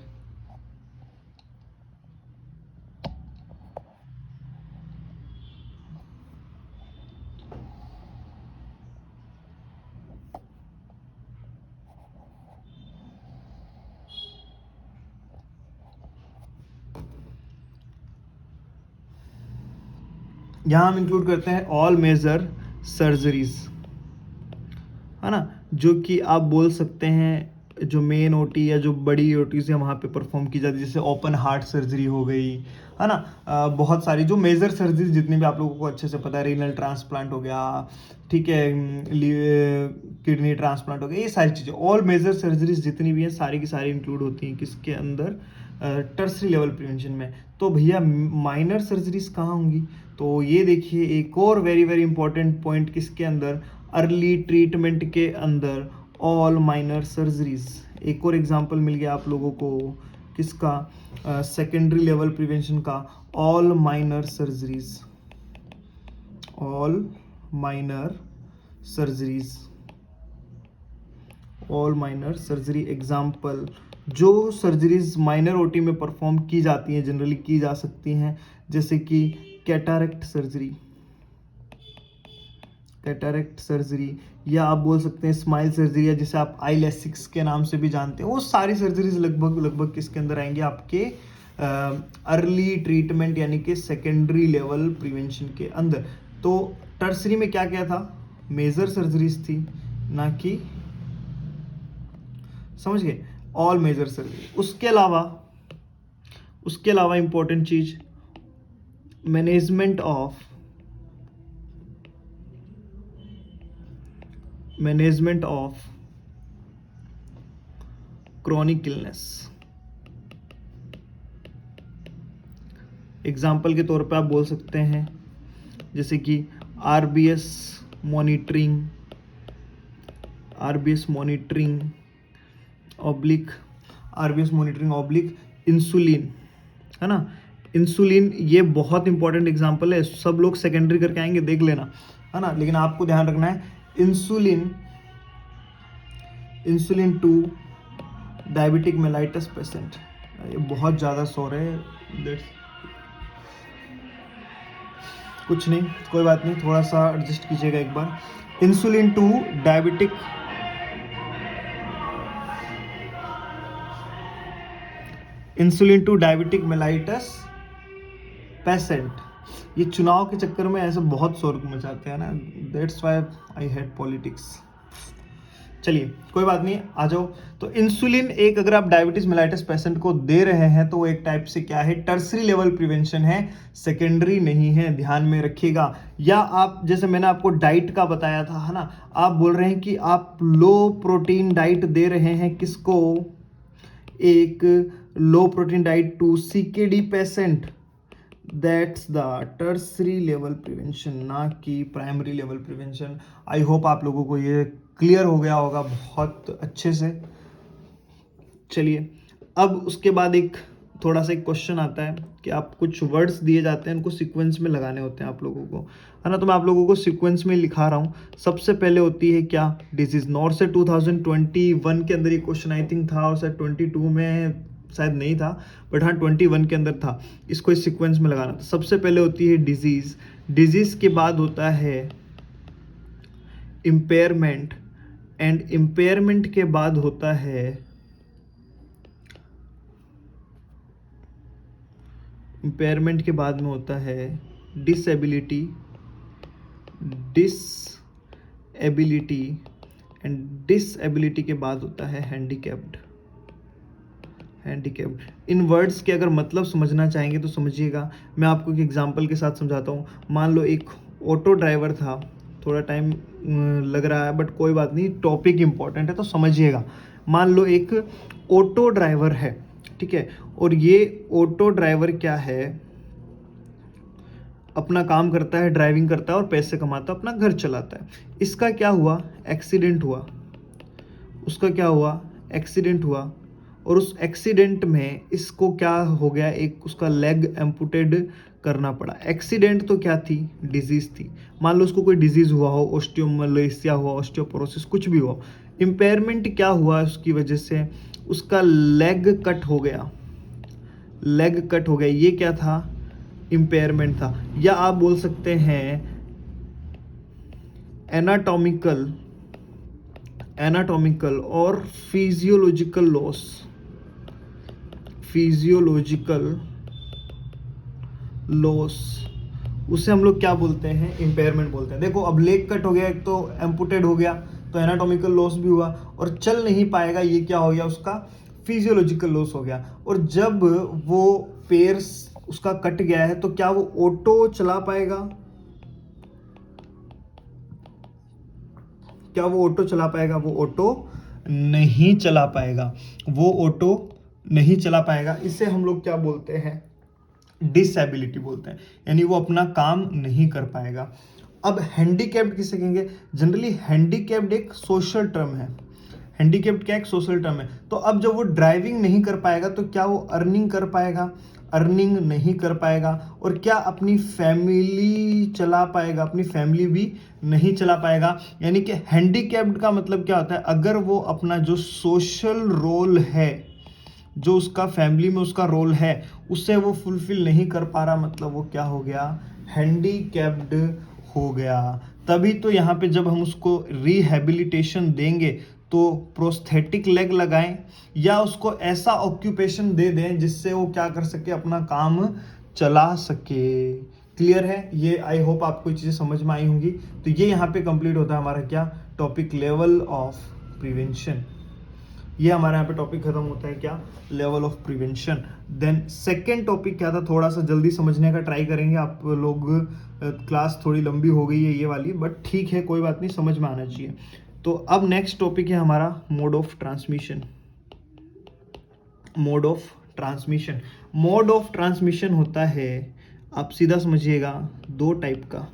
यहां हम इंक्लूड करते हैं ऑल मेजर सर्जरीज, है ना, जो कि आप बोल सकते हैं जो मेन ओटी या जो बड़ी ओटी से वहाँ पे परफॉर्म की जाती है, जैसे ओपन हार्ट सर्जरी हो गई, है ना, बहुत सारी जो मेजर सर्जरी जितनी भी आप लोगों को अच्छे से पता है, रीनल ट्रांसप्लांट हो गया, ठीक है, किडनी ट्रांसप्लांट हो गया, ये सारी चीज़ें, ऑल मेजर सर्जरीज जितनी भी हैं सारी की सारी इंक्लूड होती हैं किसके अंदर, टर्सरी लेवल प्रिवेंशन में। तो भैया माइनर सर्जरीज कहाँ होंगी, तो ये देखिए एक और वेरी वेरी इंपॉर्टेंट पॉइंट किसके अंदर, अर्ली ट्रीटमेंट के अंदर ऑल माइनर सर्जरीज। एक और एग्जांपल मिल गया आप लोगों को किसका, सेकेंडरी लेवल प्रिवेंशन का, all minor surgeries, all minor surgeries, all minor surgery example, जो सर्जरीज माइनर ओटी में परफॉर्म की जाती हैं, जनरली की जा सकती हैं, जैसे कि कैटारेक्ट सर्जरी, कैटारेक्ट सर्जरी, या आप बोल सकते हैं स्माइल सर्जरी, या जिसे आप आई लेसिक्स के नाम से भी जानते हैं, वो सारी सर्जरीज लगभग किसके अंदर आएंगे, आपके अर्ली ट्रीटमेंट यानी कि सेकेंडरी लेवल प्रिवेंशन के अंदर। तो टर्सरी में क्या क्या था, मेजर सर्जरीज थी, ना कि, समझ गए, ऑल मेजर सर्जरी। उसके अलावा इंपॉर्टेंट चीज, management of chronic illness. Example के तौर पे आप बोल सकते हैं जैसे कि आरबीएस मॉनिटरिंग ऑब्लिक इंसुलिन, है ना, इंसुलिन, ये बहुत इंपॉर्टेंट एग्जांपल है, सब लोग सेकेंडरी करके आएंगे, देख लेना, है ना, लेकिन आपको ध्यान रखना है, insulin to diabetic mellitus patient, ये बहुत ज़्यादा शोर है, कुछ नहीं, कोई बात नहीं, थोड़ा सा एडजस्ट कीजिएगा एक बार। Insulin to diabetic mellitus patient, ये चुनाव के चक्कर में ऐसे बहुत शोर मचाते हैं ना, that's why I hate politics. चलिए कोई बात नहीं, आ जाओ। तो इंसुलिन एक, अगर आप डायबिटीज मेलाइटस पेशेंट को दे रहे हैं तो वो एक टाइप से क्या है, टर्सरी लेवल प्रिवेंशन है, सेकेंडरी नहीं है, ध्यान में रखिएगा। या आप, जैसे मैंने आपको डाइट का बताया था, है ना, आप बोल रहे हैं कि आप लो प्रोटीन डाइट दे रहे हैं, किसको, एक low protein diet to CKD patient, that's the tertiary level prevention, ना कि primary level prevention. I hope आप लोगों को ये क्लियर हो गया होगा बहुत अच्छे से। चलिए, अब उसके बाद एक थोड़ा सा एक क्वेश्चन आता है कि आप कुछ वर्ड्स दिए जाते हैं, उनको सीक्वेंस में लगाने होते हैं आप लोगों को, है ना, तो मैं आप लोगों को सीक्वेंस में लिखा रहा हूँ। सबसे पहले होती है क्या, डिजीज। नॉर्थ से 2021 के अंदर ये क्वेश्चन आई थिंक था, और शायद 22 में शायद नहीं था, बट हाँ 21 के अंदर था। इसको इस सीक्वेंस में लगाना था। सबसे पहले होती है डिजीज, डिजीज के बाद होता है इम्पेयरमेंट, एंड इम्पेयरमेंट के बाद होता है डिसेबिलिटी, एंड डिसेबिलिटी के बाद होता है हैंडीकैप्ड। इन वर्ड्स के अगर मतलब समझना चाहेंगे तो समझिएगा, मैं आपको एक एग्जांपल के साथ समझाता हूँ। मान लो एक ऑटो ड्राइवर था, थोड़ा टाइम लग रहा है बट कोई बात नहीं, टॉपिक इंपॉर्टेंट है तो समझिएगा। मान लो एक ऑटो ड्राइवर है, ठीक है, और ये ऑटो ड्राइवर क्या है, अपना काम करता है, ड्राइविंग करता है और पैसे कमाता है, अपना घर चलाता है। इसका क्या हुआ, एक्सीडेंट हुआ, उसका क्या हुआ, एक्सीडेंट हुआ, और उस एक्सीडेंट में इसको क्या हो गया, एक उसका लेग एम्पुटेड करना पड़ा। एक्सीडेंट तो क्या थी, डिजीज थी। मान लो उसको कोई डिजीज हुआ हो, ऑस्टियोमलेशिया हुआ, ऑस्टियोपोरोसिस, कुछ भी हुआ। इम्पेयरमेंट क्या हुआ उसकी वजह से, उसका लेग कट हो गया, ये क्या था, इम्पेयरमेंट था। या आप बोल सकते हैं एनाटॉमिकल और फिजियोलॉजिकल लॉस, उसे हम लोग क्या बोलते हैं, इम्पेयरमेंट बोलते हैं। देखो अब लेग कट हो गया, एक तो एम्पुटेड हो गया, तो एनाटॉमिकल लॉस भी हुआ, और चल नहीं पाएगा, ये क्या हो गया, उसका फिजियोलॉजिकल लॉस हो गया। और जब वो पैर उसका कट गया है तो क्या वो ऑटो चला पाएगा? क्या वो ऑटो चला पाएगा? वो ऑटो नहीं चला पाएगा, वो ऑटो नहीं चला पाएगा। इसे हम लोग क्या बोलते हैं? डिसेबिलिटी बोलते हैं, यानी वो अपना काम नहीं कर पाएगा। अब हैंडीकैप्ड किसे कहेंगे? जनरली हैंडीकैप्ड एक सोशल टर्म है। हैंडीकैप्ड क्या एक सोशल टर्म है। तो अब जब वो ड्राइविंग नहीं कर पाएगा तो क्या वो अर्निंग कर पाएगा? अर्निंग नहीं कर पाएगा। और क्या अपनी फैमिली चला पाएगा? अपनी फैमिली भी नहीं चला पाएगा। यानी कि हैंडीकैप्ड का मतलब क्या होता है? अगर वो अपना जो सोशल रोल है, जो उसका फैमिली में उसका रोल है, उसे वो फुलफिल नहीं कर पा रहा, मतलब वो क्या हो गया? हैंडीकैप्ड हो गया। तभी तो यहाँ पे जब हम उसको रिहैबिलिटेशन देंगे तो प्रोस्थेटिक लेग लगाएं या उसको ऐसा ऑक्यूपेशन दे दें जिससे वो क्या कर सके? अपना काम चला सके। क्लियर है? ये आई होप आपको ये चीज़ें समझ में आई होंगी। तो ये यहाँ पे कंप्लीट होता है हमारा क्या टॉपिक? Level of prevention. ये हमारे यहाँ पे टॉपिक खत्म होता है क्या? Level of prevention. Then second topic क्या था? थोड़ा सा जल्दी समझने का ट्राई करेंगे आप लोग। क्लास थोड़ी लंबी हो गई है ये वाली, बट ठीक है, कोई बात नहीं, समझ में आना चाहिए। तो अब नेक्स्ट टॉपिक है हमारा mode of transmission. Mode of transmission. Mode of transmission होता है, आप सीधा समझिएगा, दो टाइप का।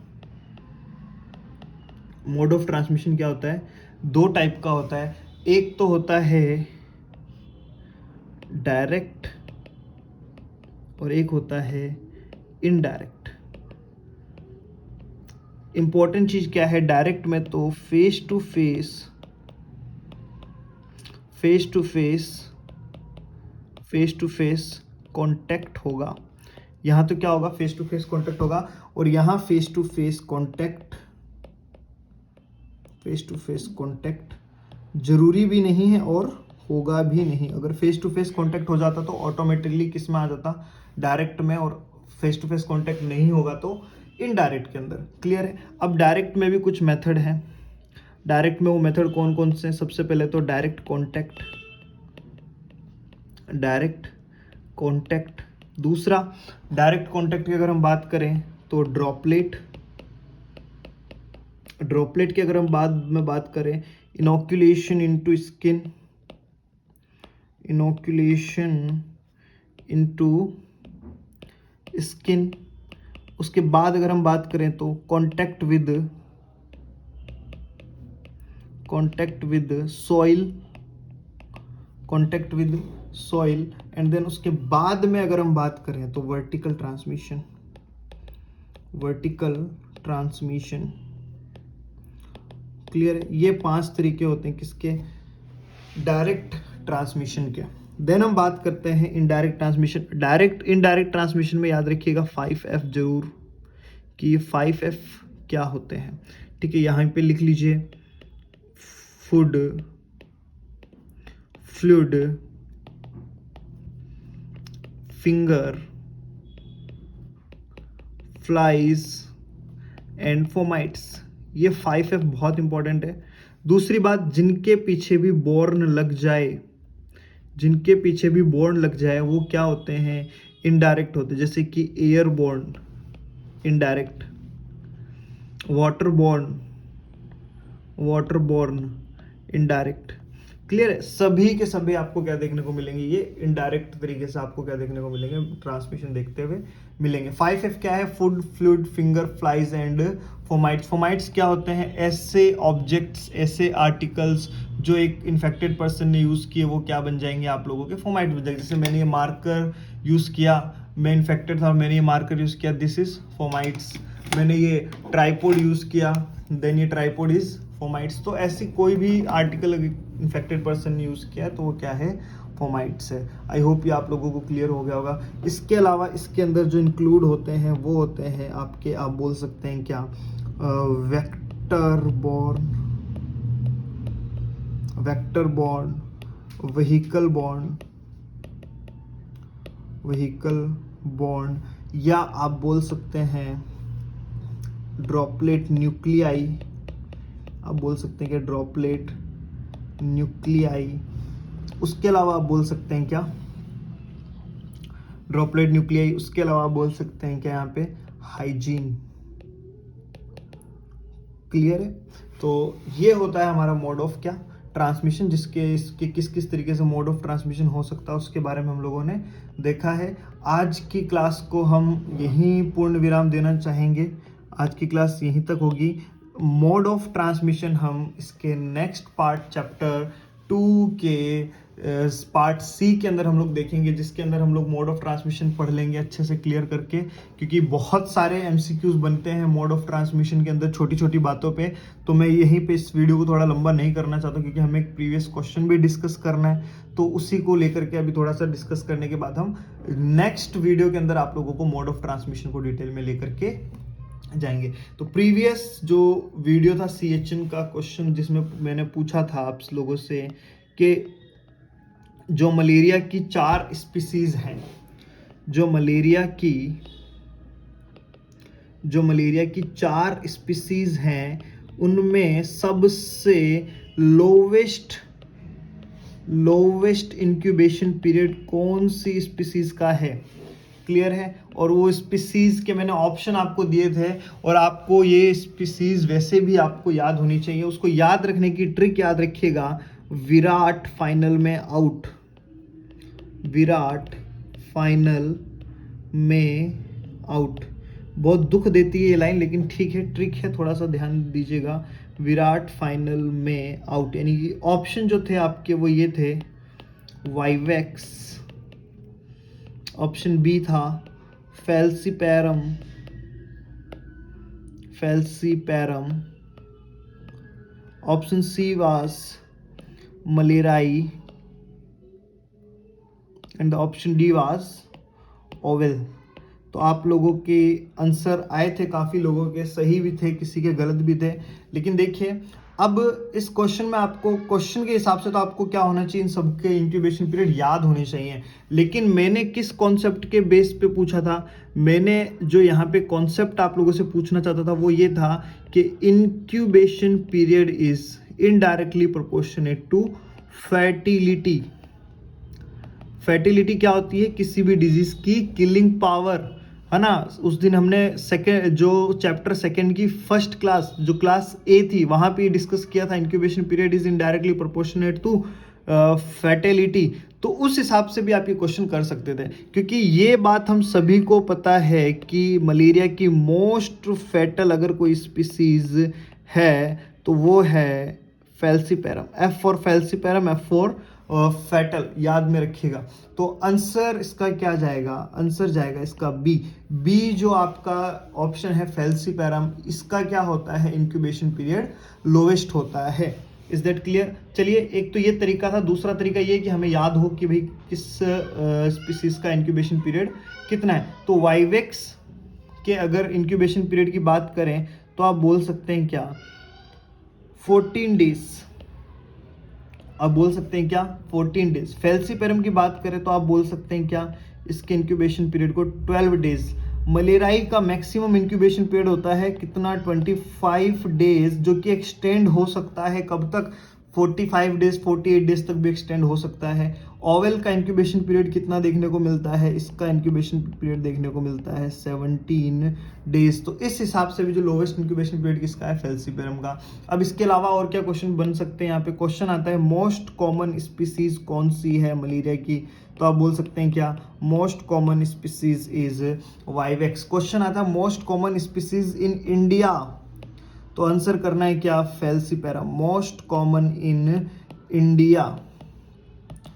मोड ऑफ ट्रांसमिशन क्या होता है? दो टाइप का होता है। एक तो होता है डायरेक्ट और एक होता है इनडायरेक्ट। इंपॉर्टेंट चीज क्या है? डायरेक्ट में तो फेस टू फेस कांटेक्ट होगा। यहां तो क्या होगा? फेस टू फेस कांटेक्ट होगा। और यहां फेस टू फेस कांटेक्ट जरूरी भी नहीं है और होगा भी नहीं। अगर फेस टू फेस कांटेक्ट हो जाता तो ऑटोमेटिकली किस में आ जाता? डायरेक्ट में। और फेस टू फेस कांटेक्ट नहीं होगा तो इनडायरेक्ट के अंदर। क्लियर है? अब डायरेक्ट में भी कुछ मेथड है। डायरेक्ट में वो मेथड कौन कौन से? सबसे पहले तो डायरेक्ट कॉन्टैक्ट। दूसरा डायरेक्ट कॉन्टैक्ट की अगर हम बात करें तो ड्रॉपलेट की अगर हम बाद में बात करें, इनोक्यूलेशन इनटू स्किन। उसके बाद अगर हम बात करें तो contact with soil. And then उसके बाद में अगर हम बात करें तो वर्टिकल ट्रांसमिशन। क्लियर है? ये 5 तरीके होते हैं किसके? डायरेक्ट ट्रांसमिशन के। देन हम बात करते हैं इनडायरेक्ट ट्रांसमिशन। इनडायरेक्ट ट्रांसमिशन में याद रखिएगा 5F जरूर, कि ये 5F क्या होते हैं। ठीक है, यहाँ पे लिख लीजिए, food, fluid, finger, flies and fomites. ये 5F बहुत इंपॉर्टेंट है। दूसरी बात, जिनके पीछे भी बोर्न लग जाए वो क्या होते हैं? इनडायरेक्ट होते हैं। जैसे कि airborne indirect, waterborne indirect. Clear है? सभी के सभी आपको क्या देखने को मिलेंगे? ये इनडायरेक्ट तरीके से आपको क्या देखने को मिलेंगे? ट्रांसमिशन देखते हुए मिलेंगे। 5F क्या है? Food, fluid, finger, flies and fomites. Fomites क्या होते हैं? ऐसे ऑब्जेक्ट्स, ऐसे आर्टिकल्स जो एक इन्फेक्टेड पर्सन ने यूज किए, वो क्या बन जाएंगे? आप लोगों के फोमाइट बन जाएंगे। जैसे मैंने ये मार्कर यूज किया, मैं इन्फेक्टेड था, मैंने ये मार्कर यूज किया, दिस इज फोमाइट्स। मैंने ये ट्राइपॉड यूज किया, देन ये ट्राइपॉड इज फोमाइट्स। तो ऐसी कोई भी आर्टिकल इन्फेक्टेड पर्सन ने यूज किया तो वो क्या है? फोमाइट्स है। आई होप ये आप लोगों को क्लियर हो गया होगा। इसके अलावा इसके अंदर जो इंक्लूड होते हैं वो होते हैं आपके, आप बोल सकते हैं क्या, वेक्टर बॉर्न, व्हीकल बॉर्न, या आप बोल सकते हैं ड्रॉपलेट न्यूक्लियाई। आप बोल सकते हैं कि ड्रॉपलेट न्यूक्लियाई, उसके अलावा आप बोल सकते हैं क्या, ड्रॉपलेट न्यूक्लियाई, उसके अलावा आप बोल सकते हैं क्या यहाँ पे हाइजीन। क्लियर है? तो ये होता है हमारा मोड ऑफ क्या, ट्रांसमिशन, जिसके इसके किस किस तरीके से मोड ऑफ ट्रांसमिशन हो सकता है उसके बारे में हम लोगों ने देखा है। आज की क्लास को हम यहीं पूर्ण विराम देना चाहेंगे। आज की क्लास यहीं तक होगी। मोड ऑफ ट्रांसमिशन हम इसके नेक्स्ट पार्ट चैप्टर 2 के पार्ट सी के अंदर हम लोग देखेंगे, जिसके अंदर हम लोग मोड ऑफ ट्रांसमिशन पढ़ लेंगे अच्छे से क्लियर करके, क्योंकि बहुत सारे एमसीक्यूज बनते हैं मोड ऑफ ट्रांसमिशन के अंदर छोटी छोटी बातों पे। तो मैं यहीं पे इस वीडियो को थोड़ा लंबा नहीं करना चाहता, क्योंकि हमें एक प्रीवियस क्वेश्चन भी डिस्कस करना है, तो उसी को लेकर के अभी थोड़ा सा डिस्कस करने के बाद हम नेक्स्ट वीडियो के अंदर आप लोगों को मोड ऑफ ट्रांसमिशन को डिटेल में लेकर के जाएंगे। तो प्रीवियस जो वीडियो था CHN का क्वेश्चन, जिसमें मैंने पूछा था आप लोगों से कि जो मलेरिया की 4 स्पीसीज हैं, जो मलेरिया की 4 स्पीसीज हैं, उनमें सबसे लोवेस्ट इंक्यूबेशन पीरियड कौन सी स्पीसीज का है। क्लियर है? और वो स्पीसीज के मैंने ऑप्शन आपको दिए थे, और आपको ये स्पीसीज वैसे भी आपको याद होनी चाहिए। उसको याद रखने की ट्रिक याद रखिएगा, विराट फाइनल में आउट, विराट फाइनल में आउट। बहुत दुख देती है ये लाइन, लेकिन ठीक है, ट्रिक है, थोड़ा सा ध्यान दीजिएगा। विराट फाइनल में आउट, यानी कि ऑप्शन जो थे आपके वो ये थे, वाइवेक्स, ऑप्शन बी था falciparum, option C was malariae, and option D was ovale. तो आप लोगों के आंसर आए थे, काफ़ी लोगों के सही भी थे, किसी के गलत भी थे। लेकिन देखिए, अब इस क्वेश्चन में आपको, क्वेश्चन के हिसाब से तो आपको क्या होना चाहिए, इन सबके इंक्यूबेशन पीरियड याद होने चाहिए। लेकिन मैंने किस कॉन्सेप्ट के बेस पे पूछा था, मैंने जो यहाँ पे कॉन्सेप्ट आप लोगों से पूछना चाहता था वो ये था कि incubation period is indirectly proportionate to fertility. Fertility क्या होती है, किसी भी डिजीज की किलिंग पावर, है ना। उस दिन हमने सेकेंड, जो चैप्टर सेकेंड की फर्स्ट क्लास, जो क्लास ए थी, वहां पे डिस्कस किया था, incubation period is indirectly proportionate to fertility. तो उस हिसाब से भी आप ये क्वेश्चन कर सकते थे, क्योंकि ये बात हम सभी को पता है कि मलेरिया की मोस्ट फैटल अगर कोई स्पीसीज है तो वो है falciparum. F for falciparum, F for fatal, याद में रखिएगा। तो आंसर इसका क्या जाएगा, आंसर जाएगा इसका बी जो आपका ऑप्शन है फैल्सीपैरम, इसका क्या होता है, इंक्यूबेशन पीरियड लोवेस्ट होता है। Is that clear? चलिए, एक तो ये तरीका था। दूसरा तरीका ये कि हमें याद हो कि भाई किस स्पीसीज का इंक्यूबेशन पीरियड कितना है। तो वाइवेक्स के अगर इंक्यूबेशन पीरियड की बात करें तो आप बोल सकते हैं क्या, 14 डेज। आप बोल सकते हैं क्या, 14 डेज। फैल्सीपैरम की बात करें तो आप बोल सकते हैं क्या, इसके इंक्यूबेशन पीरियड को 12 डेज। मलेराई का मैक्सिमम इंक्यूबेशन पीरियड होता है कितना, 25 डेज, जो कि एक्सटेंड हो सकता है कब तक, 45 डेज, 48 डेज तक भी एक्सटेंड हो सकता है। ओवेल का इंक्यूबेशन पीरियड कितना देखने को मिलता है, इसका इंक्यूबेशन पीरियड देखने को मिलता है 17 डेज। तो इस हिसाब से भी जो लोवेस्ट इंक्यूबेशन पीरियड किसका है, फैल्सीपैरम का। अब इसके अलावा और क्या क्वेश्चन बन सकते हैं, यहाँ पे क्वेश्चन आता है मोस्ट कॉमन स्पीसीज कौन सी है मलेरिया की, तो आप बोल सकते हैं क्या, most common species is vivax. Question आता है most common species in India, तो आंसर करना है क्या, falciparum, most common in India.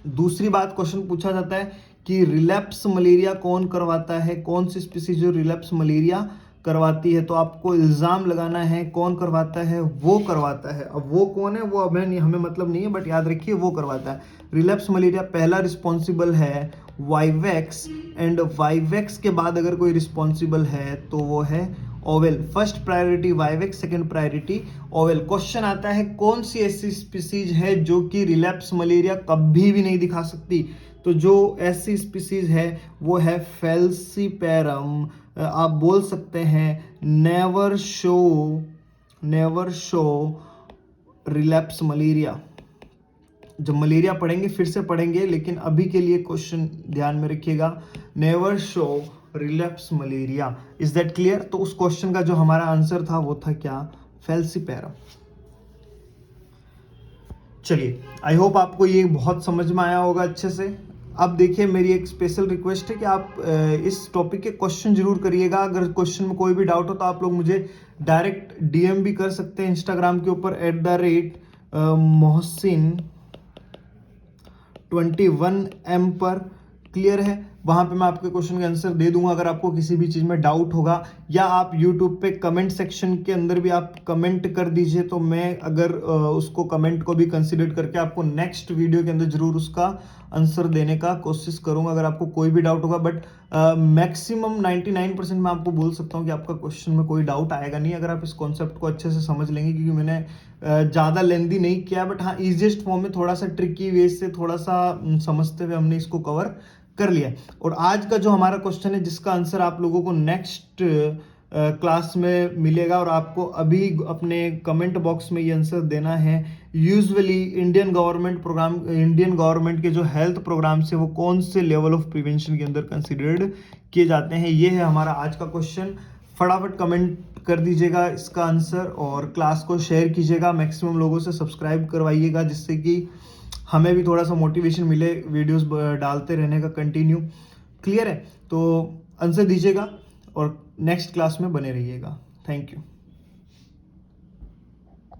दूसरी बात, क्वेश्चन पूछा जाता है कि रिलैप्स मलेरिया कौन करवाता है, कौन सी स्पीसीज जो रिलैप्स मलेरिया करवाती है, तो आपको इल्ज़ाम लगाना है कौन करवाता है, वो करवाता है। अब वो कौन है वो हमें मतलब नहीं है, बट याद रखिए वो करवाता है। रिलैप्स मलेरिया पहला रिस्पॉन्सिबल है वाइवेक्स, एंड वाइवेक्स के बाद अगर कोई रिस्पॉन्सिबल है तो वो है oval. First priority vivax, second priority oval. Question आता है कौन सी ऐसी स्पीसीज है जो कि रिलैप्स मलेरिया कभी भी नहीं दिखा सकती, तो जो ऐसी स्पीसीज है वो है फैल्सीपैरम। आप बोल सकते हैं नेवर शो रिलैप्स मलेरिया। जब मलेरिया पढ़ेंगे फिर से पढ़ेंगे, लेकिन अभी के लिए क्वेश्चन ध्यान में रखिएगा, never show relapse malaria, is that clear. तो उस क्वेश्चन का जो हमारा आंसर था वो था क्या, फैल्सीपैरम। चलिए, आई होप आपको ये बहुत समझ में आया होगा अच्छे से। अब देखिए, मेरी एक स्पेशल रिक्वेस्ट है कि आप इस टॉपिक के क्वेश्चन जरूर करिएगा। अगर क्वेश्चन में कोई भी डाउट हो तो आप लोग मुझे डायरेक्ट डीएम भी कर सकते हैं इंस्टाग्राम के ऊपर @mohsin21m पर। क्लियर है, वहां पे मैं आपके क्वेश्चन के आंसर दे दूंगा। अगर आपको किसी भी चीज में डाउट होगा, या आप यूट्यूब पे कमेंट सेक्शन के अंदर भी आप कमेंट कर दीजिए, तो मैं अगर उसको कमेंट को भी कंसीडर करके आपको नेक्स्ट वीडियो के अंदर जरूर उसका आंसर देने का कोशिश करूंगा, अगर आपको कोई भी डाउट होगा। बट मैक्सिमम 99% मैं आपको बोल सकता हूँ कि आपका क्वेश्चन में कोई डाउट आएगा नहीं, अगर आप इस कॉन्सेप्ट को अच्छे से समझ लेंगे। क्योंकि मैंने ज़्यादा लेंदी नहीं किया, बट हाँ, ईजिएस्ट फॉर्म में थोड़ा सा ट्रिकी वे से थोड़ा सा समझते हुए हमने इसको कवर कर लिया। और आज का जो हमारा क्वेश्चन है, जिसका आंसर आप लोगों को नेक्स्ट क्लास में मिलेगा, और आपको अभी अपने कमेंट बॉक्स में ये आंसर देना है। यूजुअली इंडियन गवर्नमेंट के जो हेल्थ प्रोग्राम से वो कौन से लेवल ऑफ प्रिवेंशन के अंदर कंसिडर्ड किए जाते हैं, ये है हमारा आज का क्वेश्चन। फटाफट कमेंट कर दीजिएगा इसका आंसर, और क्लास को शेयर कीजिएगा, मैक्सिमम लोगों से सब्सक्राइब करवाइएगा, जिससे कि हमें भी थोड़ा सा मोटिवेशन मिले वीडियोस डालते रहने का कंटिन्यू। क्लियर है, तो आंसर दीजिएगा और नेक्स्ट क्लास में बने रहिएगा। Thank you.